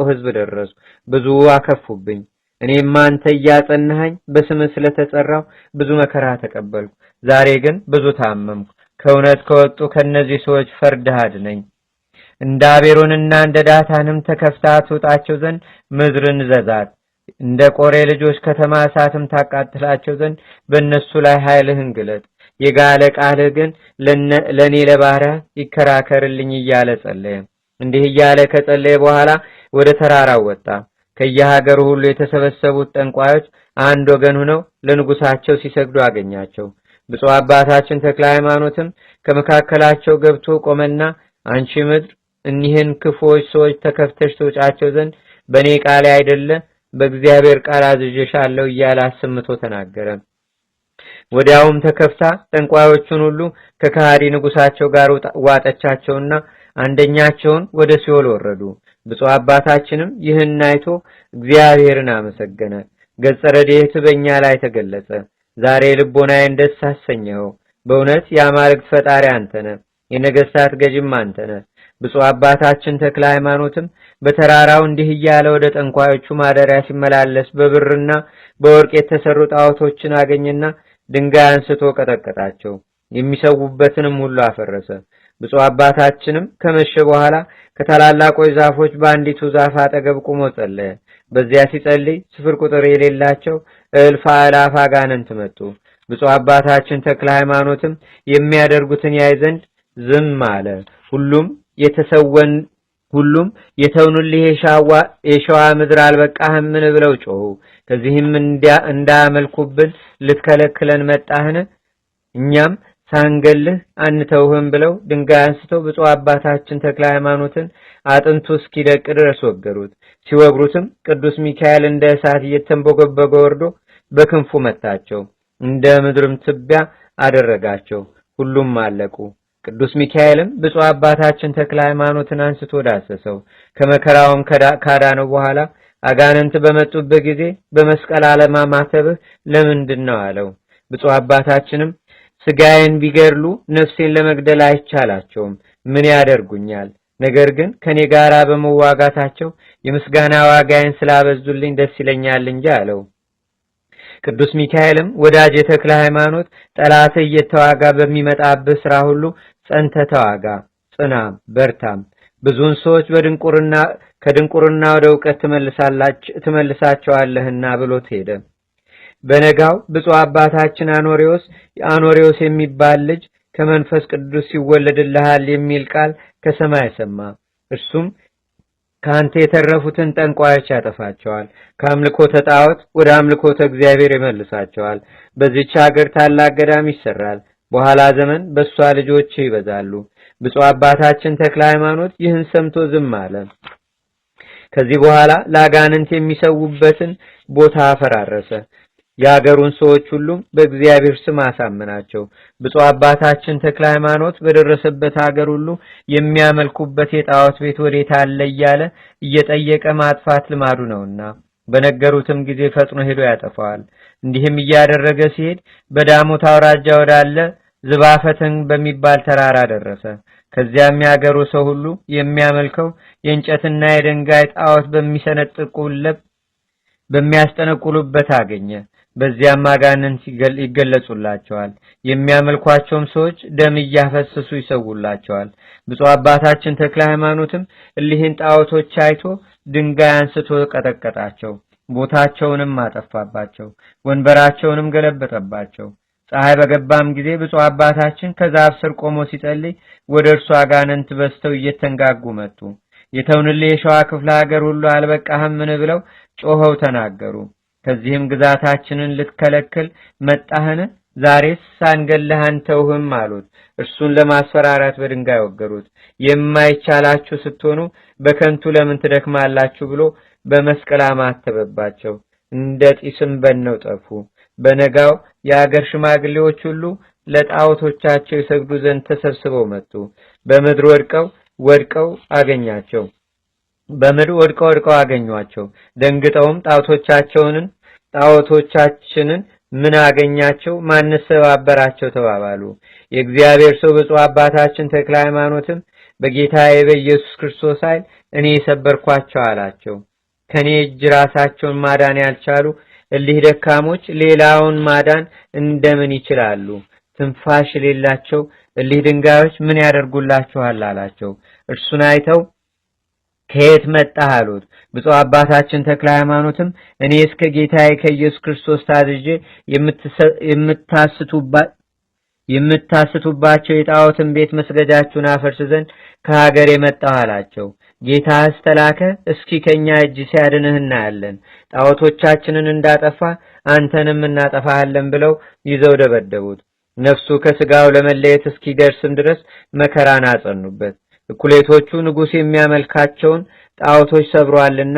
ህዝብ ደረሱ። ብዙ አከፉብኝ። እኔም አንተ እያጸናኸኝ በስምህ ስለተጠራው ብዙ መከራ ተቀበልኩ። ዛሬ ግን ብዙ ታመምኩ። ከእውነት ከወጡ ከነዚህ ሰዎች ፈርድህ አድነኝ። እንደ አቤሮንና እንደ ዳታንም ተከፍታ ትውጣቸው ዘንድ ምድርን ዘዛት። እንደ ቆሬ ልጆች ከተማ እሳትም ታቃጥላቸው ዘንድ በእነሱ ላይ ኃይልህን ግለጥ። የጋለ ቃልህ ግን ለኔ ለባሪያ ይከራከርልኝ እያለ ጸለየ። እንዲህ እያለ ከጸለየ በኋላ ወደ ተራራው ወጣ። ከየሀገሩ ሁሉ የተሰበሰቡት ጠንቋዮች አንድ ወገን ሆነው ለንጉሳቸው ሲሰግዱ አገኛቸው። ብፁዕ አባታችን ተክለ ሃይማኖትም ከመካከላቸው ገብቶ ቆመና አንቺ ምድር እኒህን ክፉዎች ሰዎች ተከፍተሽ ትውጫቸው ዘንድ በእኔ ቃል አይደለ በእግዚአብሔር ቃል አዝዤሻለሁ እያለ አሰምቶ ተናገረ። ወዲያውም ተከፍታ ጠንቋዮቹን ሁሉ ከካህዲ ንጉሳቸው ጋር ዋጠቻቸውና አንደኛቸውን ወደ ሲኦል ወረዱ። ብፁዕ አባታችንም ይህን አይቶ እግዚአብሔርን አመሰገነ። ገጸ ረድኤት በእኛ ላይ ተገለጸ። ዛሬ ልቦናዬን ደስ አሰኘው። በእውነት የአማልክት ፈጣሪ አንተ ነህ፣ የነገስታት ገዥም አንተ ነህ። ብፁዕ አባታችን ተክለ ሃይማኖትም በተራራው እንዲህ እያለ ወደ ጠንቋዮቹ ማደሪያ ሲመላለስ በብርና በወርቅ የተሰሩ ጣዖቶችን አገኘና ድንጋይ አንስቶ ቀጠቀጣቸው። የሚሰውበትንም ሁሉ አፈረሰ። ብፁዕ አባታችንም ከመሸ በኋላ ከታላላቆች ዛፎች በአንዲቱ ዛፍ አጠገብ ቆሞ ጸለየ። በዚያ ሲጸልይ ስፍር ቁጥር የሌላቸው እልፍ አእላፍ አጋንንት መጡ። ብፁዕ አባታችን ተክለ ሃይማኖትም የሚያደርጉትን ያይ ዘንድ ዝም አለ። ሁሉም የተውኑልህ የሸዋ ምድር አልበቃህምን ብለው ጮሁ። ከዚህም እንዳመልኩብን ልትከለክለን መጣህን? እኛም ሳንገልህ አንተውህም ብለው ድንጋይ አንስተው ብፁዕ አባታችን ተክለ ሃይማኖትን አጥንቱ እስኪደቅ ድረስ ወገሩት። ሲወግሩትም ቅዱስ ሚካኤል እንደ እሳት እየተንቦገቦገ ወርዶ በክንፉ መታቸው፣ እንደ ምድርም ትቢያ አደረጋቸው። ሁሉም አለቁ። ቅዱስ ሚካኤልም ብፁዕ አባታችን ተክለ ሃይማኖትን አንስቶ ዳሰሰው። ከመከራውም ካዳነው በኋላ አጋንንት በመጡበት ጊዜ በመስቀል አለማማተብህ ለምንድን ነው አለው። ብፁዕ አባታችንም ስጋዬን ቢገድሉ ነፍሴን ለመግደል አይቻላቸውም፣ ምን ያደርጉኛል? ነገር ግን ከኔ ጋራ በመዋጋታቸው የምስጋና ዋጋዬን ስላበዙልኝ ደስ ይለኛል እንጂ አለው። ቅዱስ ሚካኤልም ወዳጅ የተክለ ሃይማኖት ጠላትህ እየተዋጋ በሚመጣብህ ስራ ሁሉ ጸንተህ ተዋጋ፣ ጽናም፣ በርታም። ብዙን ሰዎች ከድንቁርና ወደ ዕውቀት ትመልሳቸዋለህና ብሎት ሄደ። በነጋው ብፁዕ አባታችን አኖሬዎስ የሚባል ልጅ ከመንፈስ ቅዱስ ይወለድልሃል የሚል ቃል ከሰማይ ሰማ። እርሱም ካንተ የተረፉትን ጠንቋዮች ያጠፋቸዋል፣ ከአምልኮተ ጣዖት ወደ አምልኮተ እግዚአብሔር ይመልሳቸዋል። በዚህች ሀገር ታላቅ ገዳም ይሰራል። በኋላ ዘመን በሷ ልጆች ይበዛሉ። ብፁዕ አባታችን ተክለ ሃይማኖት ይህን ሰምቶ ዝም አለ። ከዚህ በኋላ ለአጋንንት የሚሰውበትን ቦታ አፈራረሰ። የአገሩን ሰዎች ሁሉም በእግዚአብሔር ስም አሳመናቸው። ብፁዕ አባታችን ተክለ ሃይማኖት በደረሰበት ሀገር ሁሉ የሚያመልኩበት የጣዖት ቤት ወዴት አለ እያለ እየጠየቀ ማጥፋት ልማዱ ነውና በነገሩትም ጊዜ ፈጥኖ ሄዶ ያጠፋዋል። እንዲህም እያደረገ ሲሄድ በዳሞት አውራጃ ወዳለ ዝባፈተን በሚባል ተራራ ደረሰ። ከዚያም ያገሩ ሰው ሁሉ የሚያመልከው የእንጨትና የድንጋይ ጣዖት በሚያስጠነቁሉበት አገኘ። በዚያም አጋንንት ይገለጹላቸዋል። የሚያመልኳቸውም ሰዎች ደም እያፈሰሱ ይሰውላቸዋል። ብፁዕ አባታችን ተክለ ሃይማኖትም እሊህን ጣዖቶች አይቶ ድንጋይ አንስቶ ቀጠቀጣቸው፣ ቦታቸውንም አጠፋባቸው፣ ወንበራቸውንም ገለበጠባቸው። ፀሐይ በገባም ጊዜ ብፁዕ አባታችን ከዛፍ ስር ቆሞ ሲጸልይ ወደ እርሱ አጋንንት በስተው እየተንጋጉ መጡ። የተውንልህ የሸዋ ክፍለ ሀገር ሁሉ አልበቃህምን ብለው ጮኸው ተናገሩ። ከዚህም ግዛታችንን ልትከለክል መጣህን? ዛሬስ ሳንገለህ አንተውህም አሉት። እርሱን ለማስፈራራት በድንጋይ ወገሩት። የማይቻላችሁ ስትሆኑ በከንቱ ለምን ትደክማላችሁ ብሎ በመስቀል አማተበባቸው። እንደ ጢስም በነው ጠፉ። በነጋው የአገር ሽማግሌዎች ሁሉ ለጣዖቶቻቸው ይሰግዱ ዘንድ ተሰብስበው መጡ። በምድር ወድቀው አገኟቸው። ደንግጠውም ጣዖቶቻችንን ምን አገኛቸው? ማንስ ሰባበራቸው? ተባባሉ። የእግዚአብሔር ሰው ብፁዕ አባታችን ተክለ ሃይማኖትም በጌታዬ በኢየሱስ ክርስቶስ ኃይል እኔ የሰበርኳቸው አላቸው። ከኔ እጅ ራሳቸውን ማዳን ያልቻሉ እሊህ ደካሞች ሌላውን ማዳን እንደምን ይችላሉ? ትንፋሽ የሌላቸው እሊህ ድንጋዮች ምን ያደርጉላችኋል? አላቸው። እርሱን አይተው ከየት መጣህ አሉት። ብፁዕ አባታችን ተክለ ሃይማኖትም እኔ እስከ ጌታዬ ከኢየሱስ ክርስቶስ ታዝዤ የምታስቱባቸው የጣዖትን ቤት መስገጃችሁን አፈርስ ዘንድ ከሀገር የመጣሁ አላቸው። ጌታህስ ተላከ? እስኪ ከኛ እጅ ሲያድንህ እናያለን። ጣዖቶቻችንን እንዳጠፋ አንተንም እናጠፋሃለን ብለው ይዘው ደበደቡት። ነፍሱ ከስጋው ለመለየት እስኪደርስም ድረስ መከራን አጸኑበት። እኩሌቶቹ ንጉሥ የሚያመልካቸውን ጣዖቶች ሰብሯልና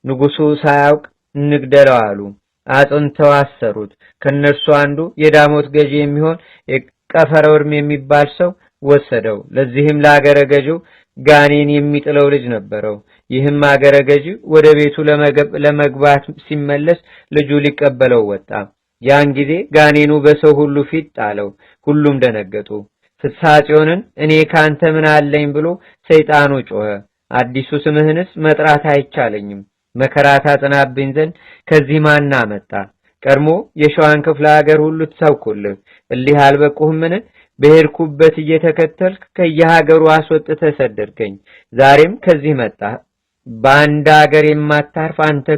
ንጉሡ ሳያውቅ እንግደለው አሉ። አጽንተው አሰሩት። ከነርሱ አንዱ የዳሞት ገዢ የሚሆን የቀፈረ ወርም የሚባል ሰው ወሰደው። ለዚህም ለአገረ ገዢው ጋኔን የሚጥለው ልጅ ነበረው። ይህም አገረ ገዢ ወደ ቤቱ ለመግባት ሲመለስ ልጁ ሊቀበለው ወጣ። ያን ጊዜ ጋኔኑ በሰው ሁሉ ፊት ጣለው። ሁሉም ደነገጡ። ፍስሐ ጽዮንን እኔ ካንተ ምን አለኝ ብሎ ሰይጣኑ ጮኸ። አዲሱ ስምህንስ መጥራት አይቻለኝም። መከራ ታጽናብኝ ዘንድ ከዚህ ማን አመጣ? ቀድሞ የሸዋን ክፍለ ሀገር ሁሉ ተሰውኩልህ። እሊህ አልበቁህምን? በሄድኩበት እየተከተልክ ከየሀገሩ አስወጥተህ ሰደድከኝ። ዛሬም ከዚህ መጣ። በአንድ ሀገር የማታርፍ አንተ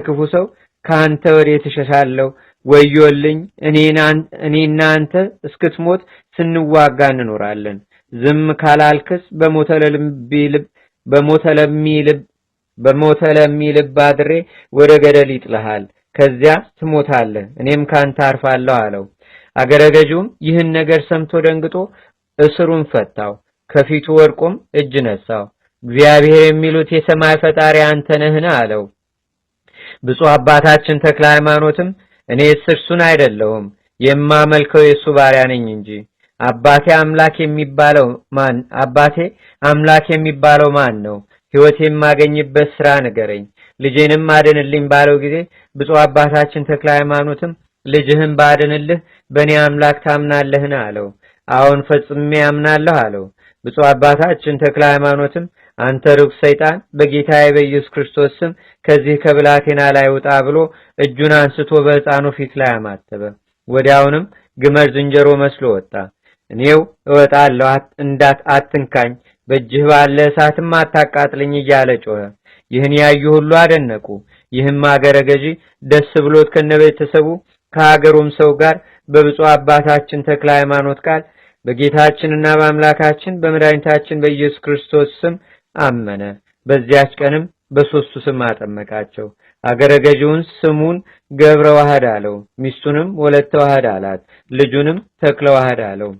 ክፉ ሰው ከአንተ ወዴት እሸሻለሁ? ወዮልኝ! እኔና አንተ እስክትሞት ስንዋጋ እንኖራለን። ዝም ካላልክስ በሞተ ለሚ ልብ አድሬ ወደ ገደል ይጥልሃል። ከዚያ ትሞታለህ፣ እኔም ካንተ አርፋለሁ አለው። አገረ ገዢውም ይህን ነገር ሰምቶ ደንግጦ እስሩን ፈታው። ከፊቱ ወድቆም እጅ ነሳው። እግዚአብሔር የሚሉት የሰማይ ፈጣሪ አንተ ነህን? አለው። ብፁዕ አባታችን ተክለ ሃይማኖትም እኔስ እርሱን አይደለሁም፣ የማመልከው የሱ ባሪያ ነኝ እንጂ አባቴ አምላክ የሚባለው ማን ነው? ሕይወት የማገኝበት ሥራ ንገረኝ፣ ልጄንም አድንልኝ ባለው ጊዜ ብፁዕ አባታችን ተክለ ሃይማኖትም ልጅህን ባድንልህ በእኔ አምላክ ታምናለህን? አለው። አዎን ፈጽሜ አምናለሁ አለው። ብፁዕ አባታችን ተክለ ሃይማኖትም አንተ ርኩስ ሰይጣን በጌታዬ በኢየሱስ ክርስቶስ ስም ከዚህ ከብላቴና ላይ ውጣ ብሎ እጁን አንስቶ በሕፃኑ ፊት ላይ አማተበ። ወዲያውንም ግመል ዝንጀሮ መስሎ ወጣ። እኔው እወጣለሁ፣ አትንካኝ፣ በእጅህ ባለ እሳትም አታቃጥልኝ እያለ ጮኸ። ይህን ያዩ ሁሉ አደነቁ። ይህም አገረ ገዢ ደስ ብሎት ከነቤተሰቡ ከሀገሩም ሰው ጋር በብፁዕ አባታችን ተክለ ሃይማኖት ቃል በጌታችንና በአምላካችን በመድኃኒታችን በኢየሱስ ክርስቶስ ስም አመነ። በዚያች ቀንም በሶስቱ ስም አጠመቃቸው። አገረ ገዢውን ስሙን ገብረ ዋህድ አለው። ሚስቱንም ወለተ ዋህድ አላት። ልጁንም ተክለ ዋህድ አለው።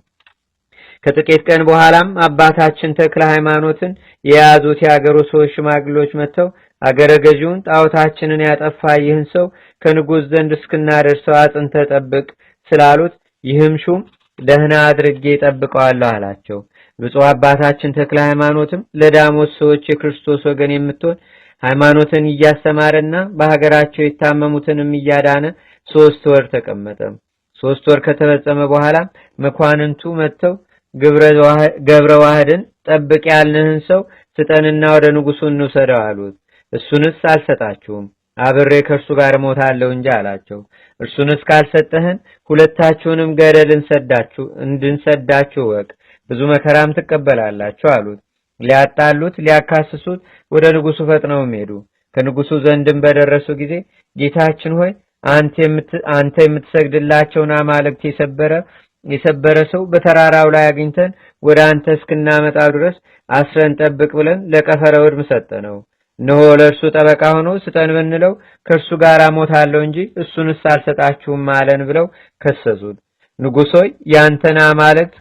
ከጥቂት ቀን በኋላም አባታችን ተክለ ሃይማኖትን የያዙት የአገሩ ሰዎች ሽማግሌዎች መጥተው አገረ ገዢውን ጣዖታችንን ያጠፋ ይህን ሰው ከንጉሥ ዘንድ እስክናደርሰው አጽንተህ ጠብቅ ስላሉት ይህም ሹም ደህና አድርጌ ጠብቀዋለሁ አላቸው። ብፁዕ አባታችን ተክለ ሃይማኖትም ለዳሞት ሰዎች የክርስቶስ ወገን የምትሆን ሃይማኖትን እያስተማረና በሀገራቸው የታመሙትንም እያዳነ 3 ወር ተቀመጠ። 3 ወር ከተፈጸመ በኋላ መኳንንቱ መጥተው ገብረ ዋህድን ጠብቅ ያልንህን ሰው ስጠንና ወደ ንጉሡ እንውሰደው አሉት። እሱንስ አልሰጣችሁም፣ አብሬ ከእርሱ ጋር ሞታለሁ እንጂ አላቸው። እርሱንስ ካልሰጠህን ሁለታችሁንም ገደል እንድንሰዳችሁ ወቅ ብዙ መከራም ትቀበላላችሁ አሉት። ሊያጣሉት ሊያካስሱት ወደ ንጉሱ ፈጥነውም ሄዱ። ከንጉሱ ዘንድም በደረሱ ጊዜ ጌታችን ሆይ አንተ የምትሰግድላቸውን አማልክት የሰበረ ሰው በተራራው ላይ አግኝተን ወደ አንተ እስክናመጣው ድረስ አስረን ጠብቅ ብለን ለቀፈረ ወድም ሰጠነው። እነሆ ለእርሱ ጠበቃ ሆኖ ስጠን ብንለው ከእርሱ ጋር ሞታለሁ እንጂ እሱንስ አልሰጣችሁም አለን ብለው ከሰሱት። ንጉሥ ሆይ ያንተን አማልክት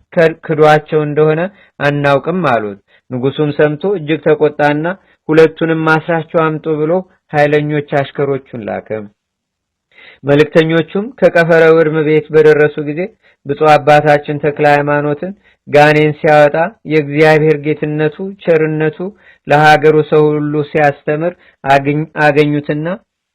ክዷቸው እንደሆነ አናውቅም አሉት። ንጉሱም ሰምቶ እጅግ ተቆጣና ሁለቱንም አስራቸው አምጡ ብሎ ኃይለኞች አሽከሮቹን ላከ። መልእክተኞቹም ከቀፈረ ወድም ቤት በደረሱ ጊዜ ብፁዕ አባታችን ተክለ ሃይማኖትን ጋኔን ሲያወጣ የእግዚአብሔር ጌትነቱ ቸርነቱ ለሀገሩ ሰው ሁሉ ሲያስተምር አገኙትና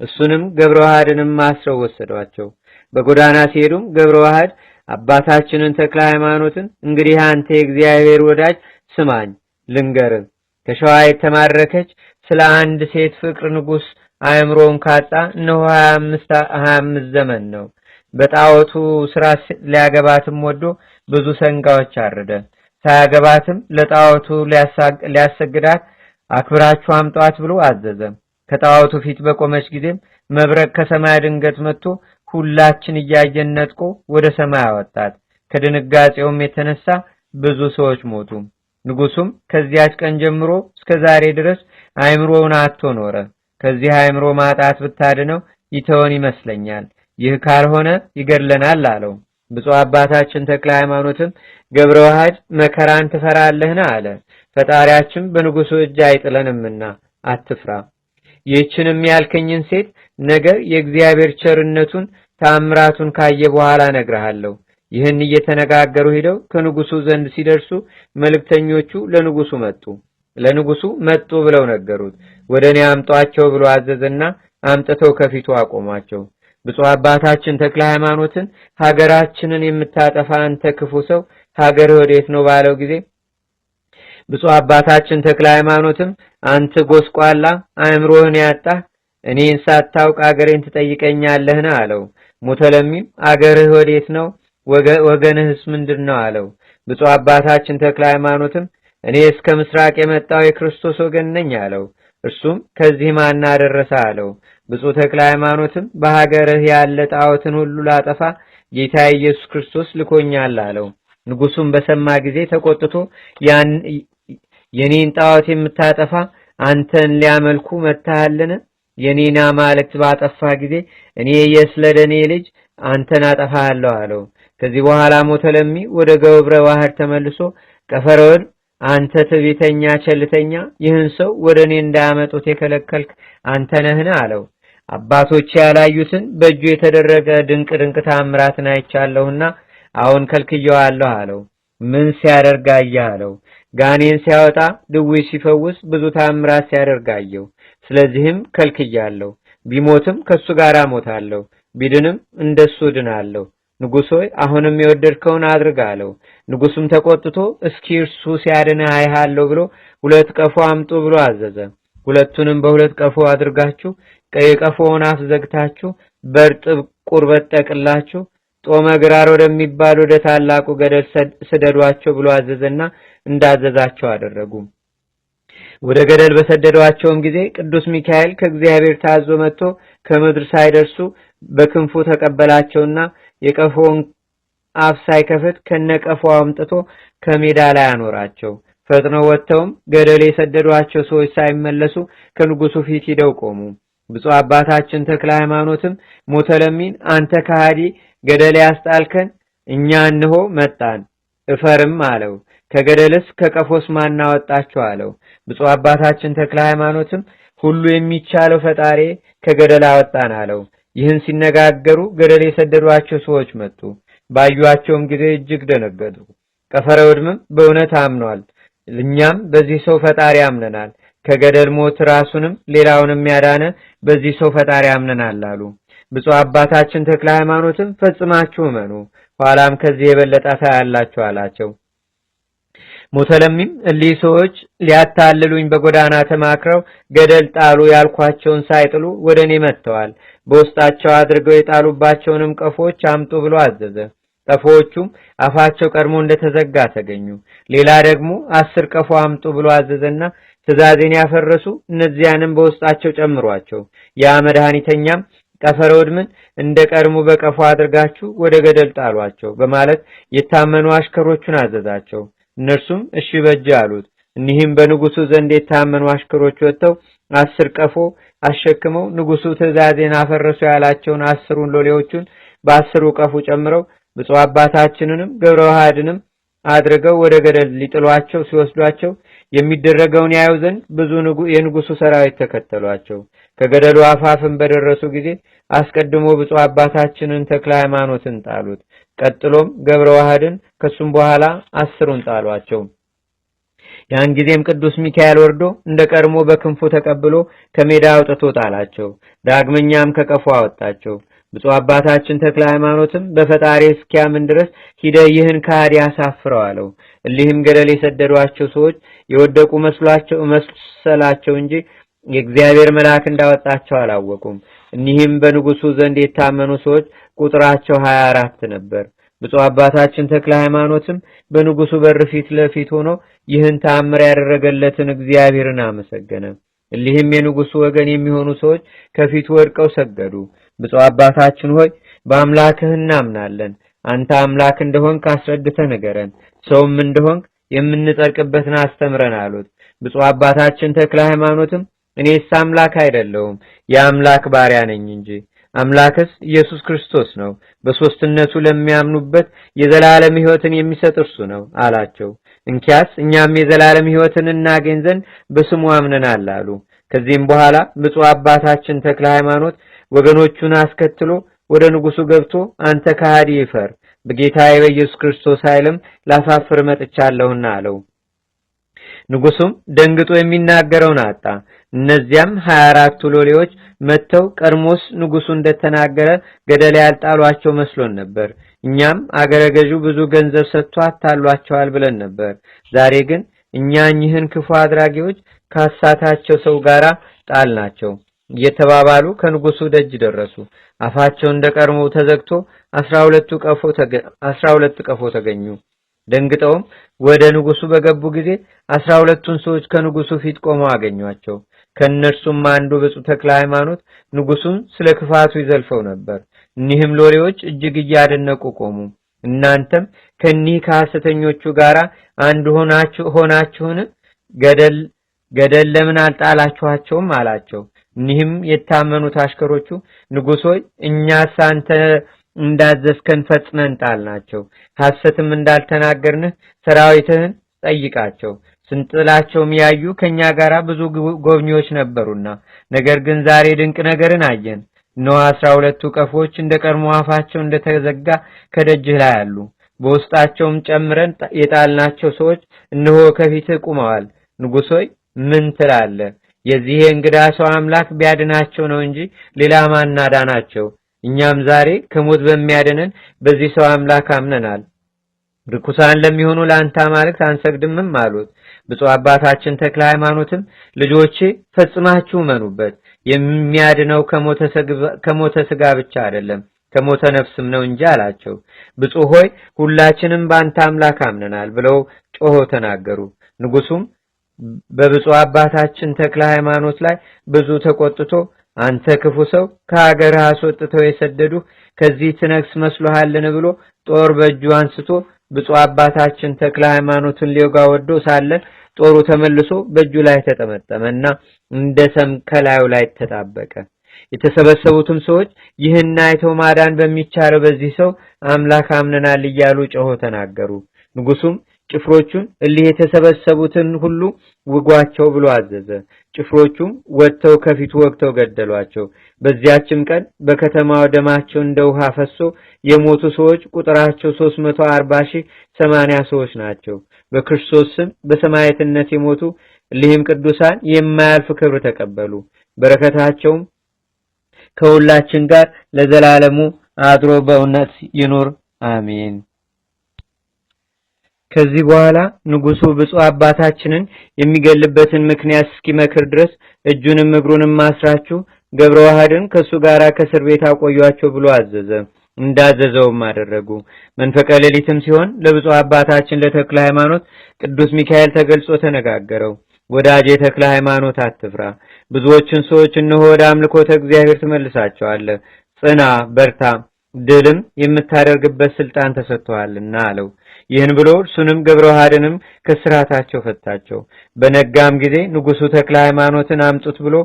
እሱንም ገብረ ዋህድንም አስረው ወሰዷቸው። በጎዳና ሲሄዱም ገብረ ዋህድ አባታችንን ተክለ ሃይማኖትን እንግዲህ አንተ የእግዚአብሔር ወዳጅ ስማኝ ልንገርህ፣ ከሸዋ የተማረከች ስለ አንድ ሴት ፍቅር ንጉስ አእምሮን ካጣ እነሆ 25 ዘመን ነው። በጣዖቱ ስራ ሊያገባትም ወዶ ብዙ ሰንጋዎች አረደ። ሳያገባትም ለጣዖቱ ሊያሰግዳት አክብራችሁ አምጧት ብሎ አዘዘ። ከጣዖቱ ፊት በቆመች ጊዜም መብረቅ ከሰማይ ድንገት መጥቶ ሁላችን እያየን ነጥቆ ወደ ሰማይ አወጣት። ከድንጋጼውም የተነሳ ብዙ ሰዎች ሞቱ። ንጉሱም ከዚያች ቀን ጀምሮ እስከ ዛሬ ድረስ አእምሮውን አጥቶ ኖረ። ከዚህ አእምሮ ማጣት ብታድነው ይተወን ይመስለኛል፣ ይህ ካልሆነ ይገድለናል አለው። ብፁዕ አባታችን ተክለ ሃይማኖትም ገብረ ዋህድ መከራን ትፈራለህን አለ። ፈጣሪያችን በንጉሱ እጅ አይጥለንምና አትፍራ። ይህችንም ያልከኝን ሴት ነገር የእግዚአብሔር ቸርነቱን ታምራቱን ካየ በኋላ ነግርሃለሁ። ይህን እየተነጋገሩ ሄደው ከንጉሱ ዘንድ ሲደርሱ መልእክተኞቹ ለንጉሱ መጡ ብለው ነገሩት። ወደኔ አምጧቸው ብሎ አዘዘና አምጥተው ከፊቱ አቆሟቸው። ብፁዕ አባታችን ተክለ ሃይማኖትን ሀገራችንን የምታጠፋ አንተ ክፉ ሰው ሀገር ወዴት ነው ባለው ጊዜ ብፁዕ አባታችን ተክለ ሃይማኖትም አንተ ጎስቋላ አእምሮህን ያጣህ እኔን ሳታውቅ አገሬን ትጠይቀኛለህን አለው። ሞተለሚም አገርህ ወዴት ነው ወገንህስ ምንድነው አለው። ብፁዕ አባታችን ተክለ ሃይማኖትም እኔ እስከ ምስራቅ የመጣው የክርስቶስ ወገን ነኝ አለው። እርሱም ከዚህ ማን አደረሰ አለው። ብፁዕ ተክለ ሃይማኖትም በሀገርህ ያለ ጣዖትን ሁሉ ላጠፋ ጌታ ኢየሱስ ክርስቶስ ልኮኛል አለው። ንጉሱም በሰማ ጊዜ ተቆጥቶ የኔን ጣዖት የምታጠፋ አንተን ሊያመልኩ መጥተሃልን? የኔን አማልክት ባጠፋ ጊዜ እኔ የስለደኔ ልጅ አንተን አጠፋለሁ አለው። ከዚህ በኋላ ሞተለሚ ወደ ገብረ ዋህድ ተመልሶ ቀፈረወድ አንተ ትዕቢተኛ ቸልተኛ ይህን ሰው ወደኔ እንዳያመጡት የከለከልክ አንተ ነህን አለው። አባቶች ያላዩትን በእጁ የተደረገ ድንቅ ተአምራትን አይቻለሁና አሁን ከልክየዋለሁ አለው። ምን ሲያደርግ አየህ አለው። ጋኔን ሲያወጣ ድዌ ሲፈውስ ብዙ ተአምራት ሲያደርግ አየሁ። ስለዚህም ከልክያለሁ። ቢሞትም ከሱ ጋር ሞታለሁ፣ ቢድንም እንደሱ ድናለሁ። ንጉሥ ሆይ አሁንም የወደድከውን አድርግ አለው። ንጉሱም ተቆጥቶ እስኪ እርሱ ሲያድንህ አይሃለሁ ብሎ 2 ቀፎ አምጡ ብሎ አዘዘ። ሁለቱንም በ2 ቀፎ አድርጋችሁ ቀይ ቀፎውን አፍዘግታችሁ በርጥብ ቁርበት ጠቅላችሁ ጦመ ግራር ወደሚባል ወደ ታላቁ ገደል ስደዷቸው ብሎ አዘዘና እንዳዘዛቸው አደረጉ። ወደ ገደል በሰደዷቸውም ጊዜ ቅዱስ ሚካኤል ከእግዚአብሔር ታዞ መጥቶ ከምድር ሳይደርሱ በክንፉ ተቀበላቸውና የቀፎውን አፍ ሳይከፍት ከነቀፎው አምጥቶ ከሜዳ ላይ አኖራቸው። ፈጥነው ወጥተውም ገደል የሰደዷቸው ሰዎች ሳይመለሱ ከንጉሱ ፊት ሂደው ቆሙ። ብፁዕ አባታችን ተክለ ሃይማኖትም ሞተለሚን አንተ ከሃዲ ገደል ያስጣልከን እኛ እንሆ መጣን እፈርም አለው። ከገደልስ ከቀፎስ ማን አወጣችሁ አለው። ብፁዕ አባታችን ተክለ ሃይማኖትም ሁሉ የሚቻለው ፈጣሪ ከገደል አወጣን አለው። ይህን ሲነጋገሩ ገደል የሰደዷቸው ሰዎች መጡ። ባዩአቸውም ጊዜ እጅግ ደነገጡ። ቀፈረ ወድምም በእውነት አምኗል፣ እኛም በዚህ ሰው ፈጣሪ አምነናል፣ ከገደል ሞት ራሱንም ሌላውንም ያዳነ በዚህ ሰው ፈጣሪ አምነናል አሉ። ብፁዕ አባታችን ተክለ ሃይማኖትም ፈጽማችሁ እመኑ፣ ኋላም ከዚህ የበለጠ ታያላችሁ አላቸው። ሞተለሚም እሊህ ሰዎች ሊያታልሉኝ በጎዳና ተማክረው ገደል ጣሉ ያልኳቸውን ሳይጥሉ ወደኔ መጥተዋል። በውስጣቸው አድርገው የጣሉባቸውንም ቀፎች አምጡ ብሎ አዘዘ። ቀፎቹም አፋቸው ቀድሞ እንደተዘጋ ተገኙ። ሌላ ደግሞ 10 ቀፎ አምጡ ብሎ አዘዘና ትእዛዜን ያፈረሱ እነዚያንም በውስጣቸው ጨምሯቸው። ያ መድኃኒተኛም ቀፈረ ወድምን እንደ ቀድሞ በቀፎ አድርጋችሁ ወደ ገደል ጣሏቸው በማለት የታመኑ አሽከሮቹን አዘዛቸው። እነርሱም እሺ በጅ አሉት። እኒህም በንጉሱ ዘንድ የታመኑ አሽከሮች ወጥተው 10 ቀፎ አሸክመው ንጉሱ ትእዛዜን አፈረሱ ያላቸውን 10ሩን ሎሌዎቹን በ10ሩ ቀፎ ጨምረው ብፁዕ አባታችንንም ገብረ ዋህድንም አድርገው ወደ ገደል ሊጥሏቸው ሲወስዷቸው የሚደረገውን ያዩ ዘንድ ብዙ የንጉሱ ሰራዊት ተከተሏቸው። ከገደሉ አፋፍን በደረሱ ጊዜ አስቀድሞ ብፁዕ አባታችንን ተክለ ሃይማኖትን ጣሉት። ቀጥሎም ገብረ ዋህድን ከሱም በኋላ 10ሩን ጣሏቸው። ያን ጊዜም ቅዱስ ሚካኤል ወርዶ እንደ ቀድሞ በክንፉ ተቀብሎ ከሜዳ አውጥቶ ጣላቸው። ዳግመኛም ከቀፎ አወጣቸው። ብፁዕ አባታችን ተክለ ሃይማኖትም በፈጣሪ እስኪያምን ድረስ ሂደ ይህን ካህዲ አሳፍረው አለው። እሊህም ገደል የሰደዷቸው ሰዎች የወደቁ መሰላቸው እንጂ የእግዚአብሔር መልአክ እንዳወጣቸው አላወቁም። እኒህም በንጉሱ ዘንድ የታመኑ ሰዎች ቁጥራቸው 24 ነበር። ብፁዕ አባታችን ተክለ ሃይማኖትም በንጉሱ በር ፊት ለፊት ሆኖ ይህን ተአምር ያደረገለትን እግዚአብሔርን አመሰገነ። እሊህም የንጉሱ ወገን የሚሆኑ ሰዎች ከፊቱ ወድቀው ሰገዱ። ብፁዕ አባታችን ሆይ በአምላክህ እናምናለን። አንተ አምላክ እንደሆንክ አስረድተህ ንገረን፣ ሰውም እንደሆንክ የምንጸድቅበትን አስተምረን አሉት። ብፁዕ አባታችን ተክለ ሃይማኖትም እኔስ አምላክ አይደለሁም የአምላክ ባሪያ ነኝ እንጂ አምላክስ ኢየሱስ ክርስቶስ ነው፣ በሶስትነቱ ለሚያምኑበት የዘላለም ሕይወትን የሚሰጥ እርሱ ነው አላቸው። እንኪያስ እኛም የዘላለም ሕይወትን እናገኝ ዘንድ በስሙ አምነናል አሉ። ከዚህም በኋላ ብፁዕ አባታችን ተክለ ሃይማኖት ወገኖቹን አስከትሎ ወደ ንጉሱ ገብቶ አንተ ከሃዲ ይፈር፣ በጌታዬ በኢየሱስ ክርስቶስ ኃይልም ላሳፍር መጥቻለሁና አለው። ንጉሱም ደንግጦ የሚናገረውን አጣ። እነዚያም 24ቱ ሎሌዎች መተው ቀድሞስ ንጉሱ እንደተናገረ ገደል ያልጣሏቸው መስሎን ነበር። እኛም አገረ ገዡ ብዙ ገንዘብ ሰጥቶ አታሏቸዋል ብለን ነበር። ዛሬ ግን እኛ እኚህን ክፉ አድራጊዎች ካሳታቸው ሰው ጋራ ጣልናቸው እየተባባሉ ከንጉሱ ደጅ ደረሱ። አፋቸው እንደቀድሞው ተዘግቶ 12 ቀፎ ተገኙ። ደንግጠውም ወደ ንጉሱ በገቡ ጊዜ 12ቱን ሰዎች ከንጉሱ ፊት ቆመው አገኟቸው። ከነርሱም አንዱ ብፁዕ ተክለ ሃይማኖት ንጉሱን ስለ ክፋቱ ይዘልፈው ነበር። እኒህም ሎሌዎች እጅግ እያደነቁ ቆሙ። እናንተም ከኒህ ከሐሰተኞቹ ጋራ አንድ ሆናችሁን? ገደል ለምን አልጣላችኋቸውም አላቸው። እኒህም የታመኑት አሽከሮቹ ንጉሥ ሆይ እኛስ አንተ እንዳዘዝከን ፈጽመን ጣልናቸው፣ ሐሰትም እንዳልተናገርንህ ሰራዊትህን ጠይቃቸው። ስንጥላቸውም ያዩ ከኛ ጋራ ብዙ ጎብኚዎች ነበሩና፣ ነገር ግን ዛሬ ድንቅ ነገርን አየን። እነሆ 12ቱ ቀፎች እንደ ቀድሞ አፋቸው እንደተዘጋ ከደጅህ ላይ አሉ። በውስጣቸውም ጨምረን የጣልናቸው ሰዎች እነሆ ከፊትህ ቆመዋል። ንጉሥ ሆይ ምን ትላለህ? የዚህ እንግዳ ሰው አምላክ ቢያድናቸው ነው እንጂ ሌላ ማን አዳናቸው? እኛም ዛሬ ከሞት በሚያድነን በዚህ ሰው አምላክ አምነናል። ርኩሳን ለሚሆኑ ለአንተ አማልክት አንሰግድምም አሉት። ብፁዕ አባታችን ተክለ ሃይማኖትም ልጆቼ ፈጽማችሁ መኑበት፣ የሚያድነው ከሞተ ስጋ ብቻ አይደለም ከሞተ ነፍስም ነው እንጂ አላቸው። ብፁዕ ሆይ ሁላችንም በአንተ አምላክ አምነናል ብለው ጮሆ ተናገሩ። ንጉሱም በብፁዕ አባታችን ተክለ ሃይማኖት ላይ ብዙ ተቆጥቶ አንተ ክፉ ሰው ከሀገር አስወጥተው የሰደዱ ከዚህ ትነግስ መስሎሃልን ብሎ ጦር በእጁ አንስቶ ብፁዕ አባታችን ተክለ ሃይማኖትን ሊወጋ ወዶ ሳለ ጦሩ ተመልሶ በእጁ ላይ ተጠመጠመና እንደ ሰም ከላዩ ላይ ተጣበቀ። የተሰበሰቡትም ሰዎች ይህን አይተው ማዳን በሚቻለው በዚህ ሰው አምላክ አምነናል እያሉ ጮሆ ተናገሩ። ንጉሱም ጭፍሮቹን እሊህ የተሰበሰቡትን ሁሉ ውጓቸው ብሎ አዘዘ። ጭፍሮቹም ወጥተው ከፊቱ ወግተው ገደሏቸው። በዚያችም ቀን በከተማው ደማቸው እንደ ውሃ ፈሶ የሞቱ ሰዎች ቁጥራቸው 340,080 ሰዎች ናቸው። በክርስቶስ ስም በሰማዕትነት የሞቱ እሊህም ቅዱሳን የማያልፍ ክብር ተቀበሉ። በረከታቸውም ከሁላችን ጋር ለዘላለሙ አድሮ በእውነት ይኑር አሜን። ከዚህ በኋላ ንጉሱ ብፁዕ አባታችንን የሚገልበትን ምክንያት እስኪመክር ድረስ እጁንም እግሩንም አስራችሁ ገብረ ዋህድን ከሱ ጋር ከእስር ቤት አቆዩአቸው ብሎ አዘዘ። እንዳዘዘውም አደረጉ። መንፈቀ ሌሊትም ሲሆን ለብፁዕ አባታችን ለተክለ ሃይማኖት ቅዱስ ሚካኤል ተገልጾ ተነጋገረው። ወዳጄ ተክለ ሃይማኖት አትፍራ፣ ብዙዎችን ሰዎች እነሆ ወደ አምልኮተ እግዚአብሔር ትመልሳቸዋለህ። ጽና፣ በርታ፣ ድልም የምታደርግበት ስልጣን ተሰጥቷልና አለው። ይህን ብሎ እርሱንም ገብረ ዋህድንም ከስራታቸው ፈታቸው። በነጋም ጊዜ ንጉሱ ተክለ ሃይማኖትን አምጡት ብሎ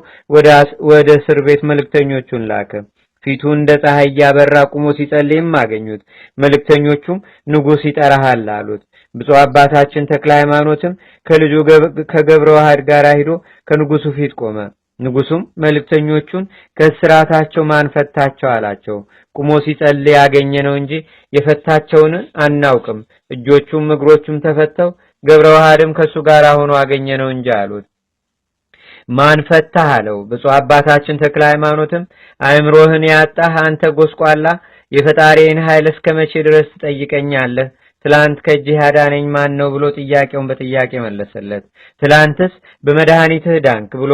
ወደ እስር ቤት መልእክተኞቹን ላከ። ፊቱ እንደ ፀሐይ ያበራ ቁሞ ሲጸልይም አገኙት። መልእክተኞቹም ንጉስ ይጠራሃል አሉት። ብፁዕ አባታችን ተክለ ሃይማኖትም ከልጁ ከገብረ ዋህድ ጋር ሄዶ ከንጉሱ ፊት ቆመ። ንጉሱም መልእክተኞቹን ከስራታቸው ማን ፈታቸው አላቸው። ቁሞ ሲጸልይ ያገኘነው እንጂ የፈታቸውን አናውቅም። እጆቹም እግሮቹም ተፈተው ገብረ ዋህድም ከሱ ጋር ሆኖ አገኘነው እንጂ አሉት። ማን ፈታህ አለው። ብፁዕ አባታችን ተክለ ሃይማኖትም አእምሮህን ያጣህ አንተ ጎስቋላ፣ የፈጣሪን ኃይል እስከመቼ ድረስ ትጠይቀኛለህ? ትላንት ከእጅህ ያዳነኝ ማን ነው ብሎ ጥያቄውን በጥያቄ መለሰለት። ትላንትስ በመድኃኒትህ ዳንክ ብሎ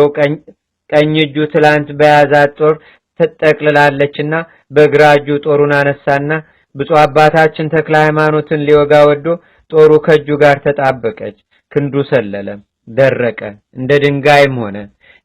ቀኝ እጁ ትላንት በያዛት ጦር ተጠቅልላለችና በግራ እጁ ጦሩን አነሳና ብፁዕ አባታችን ተክለ ሃይማኖትን ሊወጋ ወዶ ጦሩ ከእጁ ጋር ተጣበቀች። ክንዱ ሰለለ፣ ደረቀ፣ እንደ ድንጋይም ሆነ።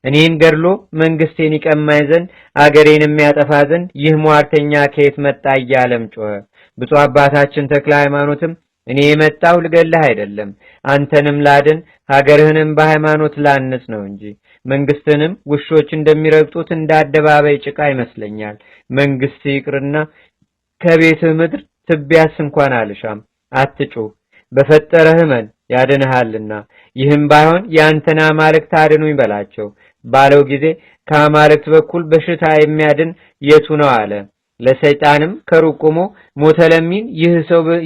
እኔን ገድሎ መንግስቴን ይቀማኝ ዘንድ አገሬን የሚያጠፋ ዘንድ ይህ ሟርተኛ ከየት መጣ እያለም ጮኸ። ብፁዕ አባታችን ተክለ ሃይማኖትም እኔ የመጣው ልገልህ አይደለም፣ አንተንም ላድን ሀገርህንም በሃይማኖት ላንጽ ነው እንጂ መንግስትንም ውሾች እንደሚረግጡት እንዳደባባይ ጭቃ ይመስለኛል። መንግስት ይቅርና ከቤትህ ምድር ትቢያስ እንኳን አልሻም። አትጩህ፣ በፈጠረህ እመን ያድንሃልና። ይህም ባይሆን ያንተና አማልክት አድኑኝ በላቸው ባለው ጊዜ ከአማልክት በኩል በሽታ የሚያድን የቱ ነው አለ። ለሰይጣንም ከሩቅ ቆሞ ሞተ ለሚን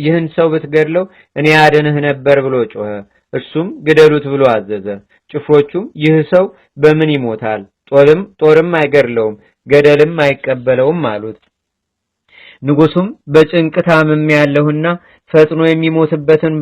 ይህን ሰው ብትገድለው እኔ አድንህ ነበር ብሎ ጮኸ። እርሱም ግደሉት ብሎ አዘዘ። ጭፍሮቹም ይህ ሰው በምን ይሞታል? ጦርም አይገድለውም፣ ገደልም አይቀበለውም አሉት። ንጉሱም በጭንቅ ታምሜ ያለሁና ፈጥኖ የሚሞትበትን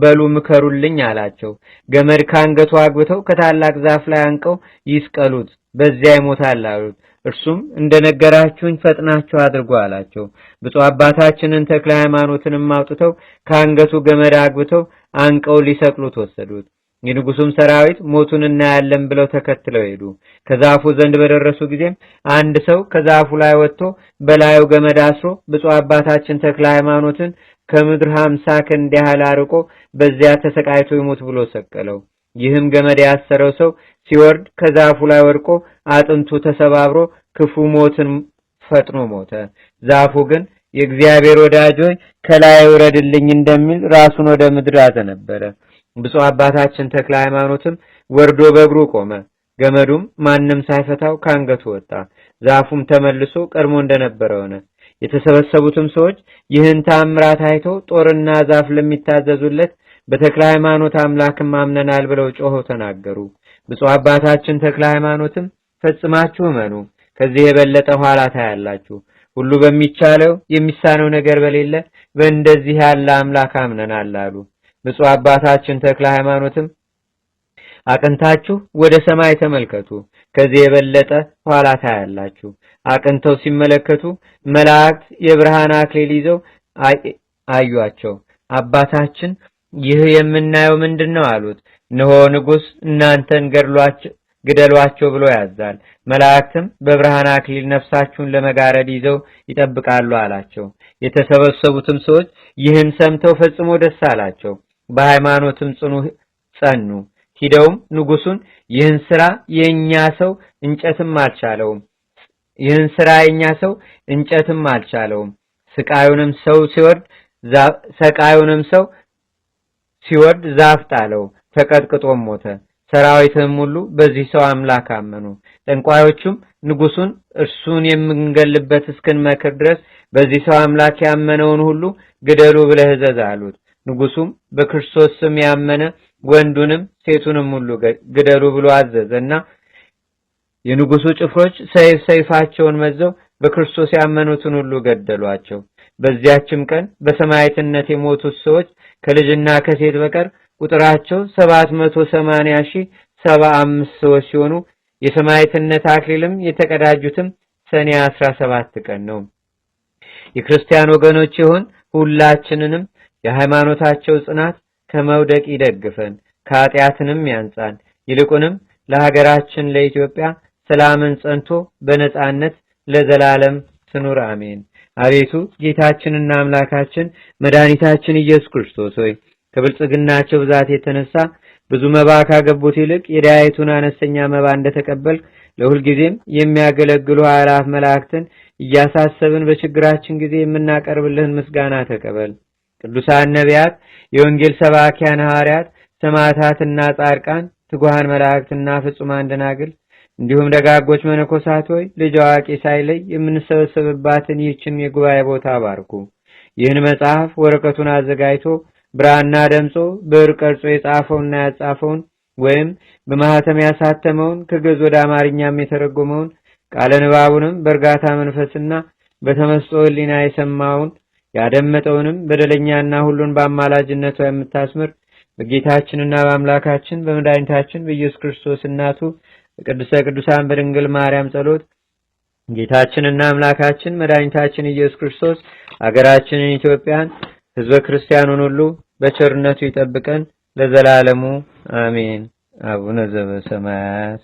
በሉ ምከሩልኝ አላቸው። ገመድ ካንገቱ አግብተው ከታላቅ ዛፍ ላይ አንቀው ይስቀሉት፣ በዚያ ይሞታል አሉት። እርሱም እንደነገራችሁኝ ፈጥናችሁ አድርጉ አላቸው። ብፁዕ አባታችንን ተክለ ሃይማኖትንም አውጥተው ካንገቱ ገመድ አግብተው አንቀው ሊሰቅሉት ወሰዱት። የንጉሱም ሰራዊት ሞቱን እናያለን ብለው ተከትለው ሄዱ። ከዛፉ ዘንድ በደረሱ ጊዜም አንድ ሰው ከዛፉ ላይ ወጥቶ በላዩ ገመድ አስሮ ብፁዕ አባታችን ተክለ ሃይማኖትን ከምድር 50 ክንድ ያህል አርቆ በዚያ ተሰቃይቶ ይሞት ብሎ ሰቀለው። ይህም ገመድ ያሰረው ሰው ሲወርድ ከዛፉ ላይ ወድቆ አጥንቱ ተሰባብሮ ክፉ ሞትን ፈጥኖ ሞተ። ዛፉ ግን የእግዚአብሔር ወዳጅ ሆይ ከላይ ወረድልኝ እንደሚል ራሱን ወደ ምድር አዘነበረ። ብፁዕ አባታችን ተክለ ሃይማኖትም ወርዶ በእግሩ ቆመ። ገመዱም ማንም ሳይፈታው ካንገቱ ወጣ። ዛፉም ተመልሶ ቀድሞ እንደነበረ ሆነ። የተሰበሰቡትም ሰዎች ይህን ታምራት አይተው ጦርና ዛፍ ለሚታዘዙለት በተክለ ሃይማኖት አምላክም አምነናል ብለው ጮኸው ተናገሩ። ብፁዕ አባታችን ተክለ ሃይማኖትም ፈጽማችሁ እመኑ፣ ከዚህ የበለጠ ኋላ ታያላችሁ። ሁሉ በሚቻለው የሚሳነው ነገር በሌለ በእንደዚህ ያለ አምላክ አምነናል አሉ። ብፁዕ አባታችን ተክለ ሃይማኖትም አቅንታችሁ ወደ ሰማይ ተመልከቱ፣ ከዚህ የበለጠ ኋላ ታያላችሁ። አቅንተው ሲመለከቱ መላእክት የብርሃን አክሊል ይዘው አዩአቸው። አባታችን ይህ የምናየው ምንድነው አሉት። እነሆ ንጉስ እናንተን ግደሏቸው ብሎ ያዛል። መላእክትም በብርሃን አክሊል ነፍሳችሁን ለመጋረድ ይዘው ይጠብቃሉ አላቸው። የተሰበሰቡትም ሰዎች ይህን ሰምተው ፈጽሞ ደስ አላቸው። በሃይማኖትም ጽኑ ጸኑ። ሂደውም ንጉሱን ይህን ስራ የኛ ሰው እንጨትም አልቻለውም፣ ሰቃዩንም ሰው ሲወርድ ዛፍ ጣለው፣ ተቀጥቅጦም ሞተ። ሰራዊትም ሁሉ በዚህ ሰው አምላክ አመኑ። ጠንቋዮቹም ንጉሱን እርሱን የምንገልበት እስክንመክር ድረስ በዚህ ሰው አምላክ ያመነውን ሁሉ ግደሉ ብለህ እዘዝ አሉት። ንጉሱም በክርስቶስ ስም ያመነ ወንዱንም ሴቱንም ሁሉ ግደሉ ብሎ አዘዘና የንጉሱ ጭፍሮች ሰይፋቸውን መዘው በክርስቶስ ያመኑትን ሁሉ ገደሏቸው። በዚያችም ቀን በሰማዕትነት የሞቱት ሰዎች ከልጅና ከሴት በቀር ቁጥራቸው 780,075 ሰዎች ሲሆኑ የሰማዕትነት አክሊልም የተቀዳጁትም ሰኔ 17 ቀን ነው። የክርስቲያን ወገኖች ይሁን ሁላችንንም የሃይማኖታቸው ጽናት ከመውደቅ ይደግፈን፣ ከኃጢአትንም ያንጻን። ይልቁንም ለሀገራችን ለኢትዮጵያ ሰላምን ጸንቶ በነጻነት ለዘላለም ትኑር አሜን። አቤቱ ጌታችንና አምላካችን መድኃኒታችን ኢየሱስ ክርስቶስ ሆይ ከብልጽግናቸው ብዛት የተነሳ ብዙ መባ ካገቡት ይልቅ የዳይቱን አነስተኛ መባ እንደተቀበል ለሁልጊዜም የሚያገለግሉ አእላፍ መላእክትን እያሳሰብን በችግራችን ጊዜ የምናቀርብልህን ምስጋና ተቀበል። ቅዱሳን ነቢያት፣ የወንጌል ሰባኪያን ሐዋርያት፣ ሰማዕታትና ጻድቃን፣ ትጉሃን መላእክትና ፍጹማን ደናግል እንዲሁም ደጋጎች መነኮሳት ሆይ ልጅ አዋቂ ሳይለይ የምንሰበሰብባትን ይህችን የጉባኤ ቦታ ባርኩ። ይህን መጽሐፍ ወረቀቱን አዘጋጅቶ ብራና ደምጾ ብዕር ቀርጾ የጻፈውና ያጻፈውን ወይም በማህተም ያሳተመውን ከግዕዝ ወደ አማርኛም የተረጎመውን ቃለ ንባቡንም በእርጋታ መንፈስና በተመስጦ ሕሊና የሰማውን ያደመጠውንም በደለኛና ሁሉን በአማላጅነቷ የምታስምር በጌታችንና በአምላካችን በመድኃኒታችን በኢየሱስ ክርስቶስ እናቱ በቅድስተ ቅዱሳን በድንግል ማርያም ጸሎት ጌታችንና አምላካችን መድኃኒታችን ኢየሱስ ክርስቶስ አገራችንን ኢትዮጵያን ሕዝበ ክርስቲያኑን ሁሉ በቸርነቱ ይጠብቀን ለዘላለሙ አሜን። አቡነ ዘበሰማያት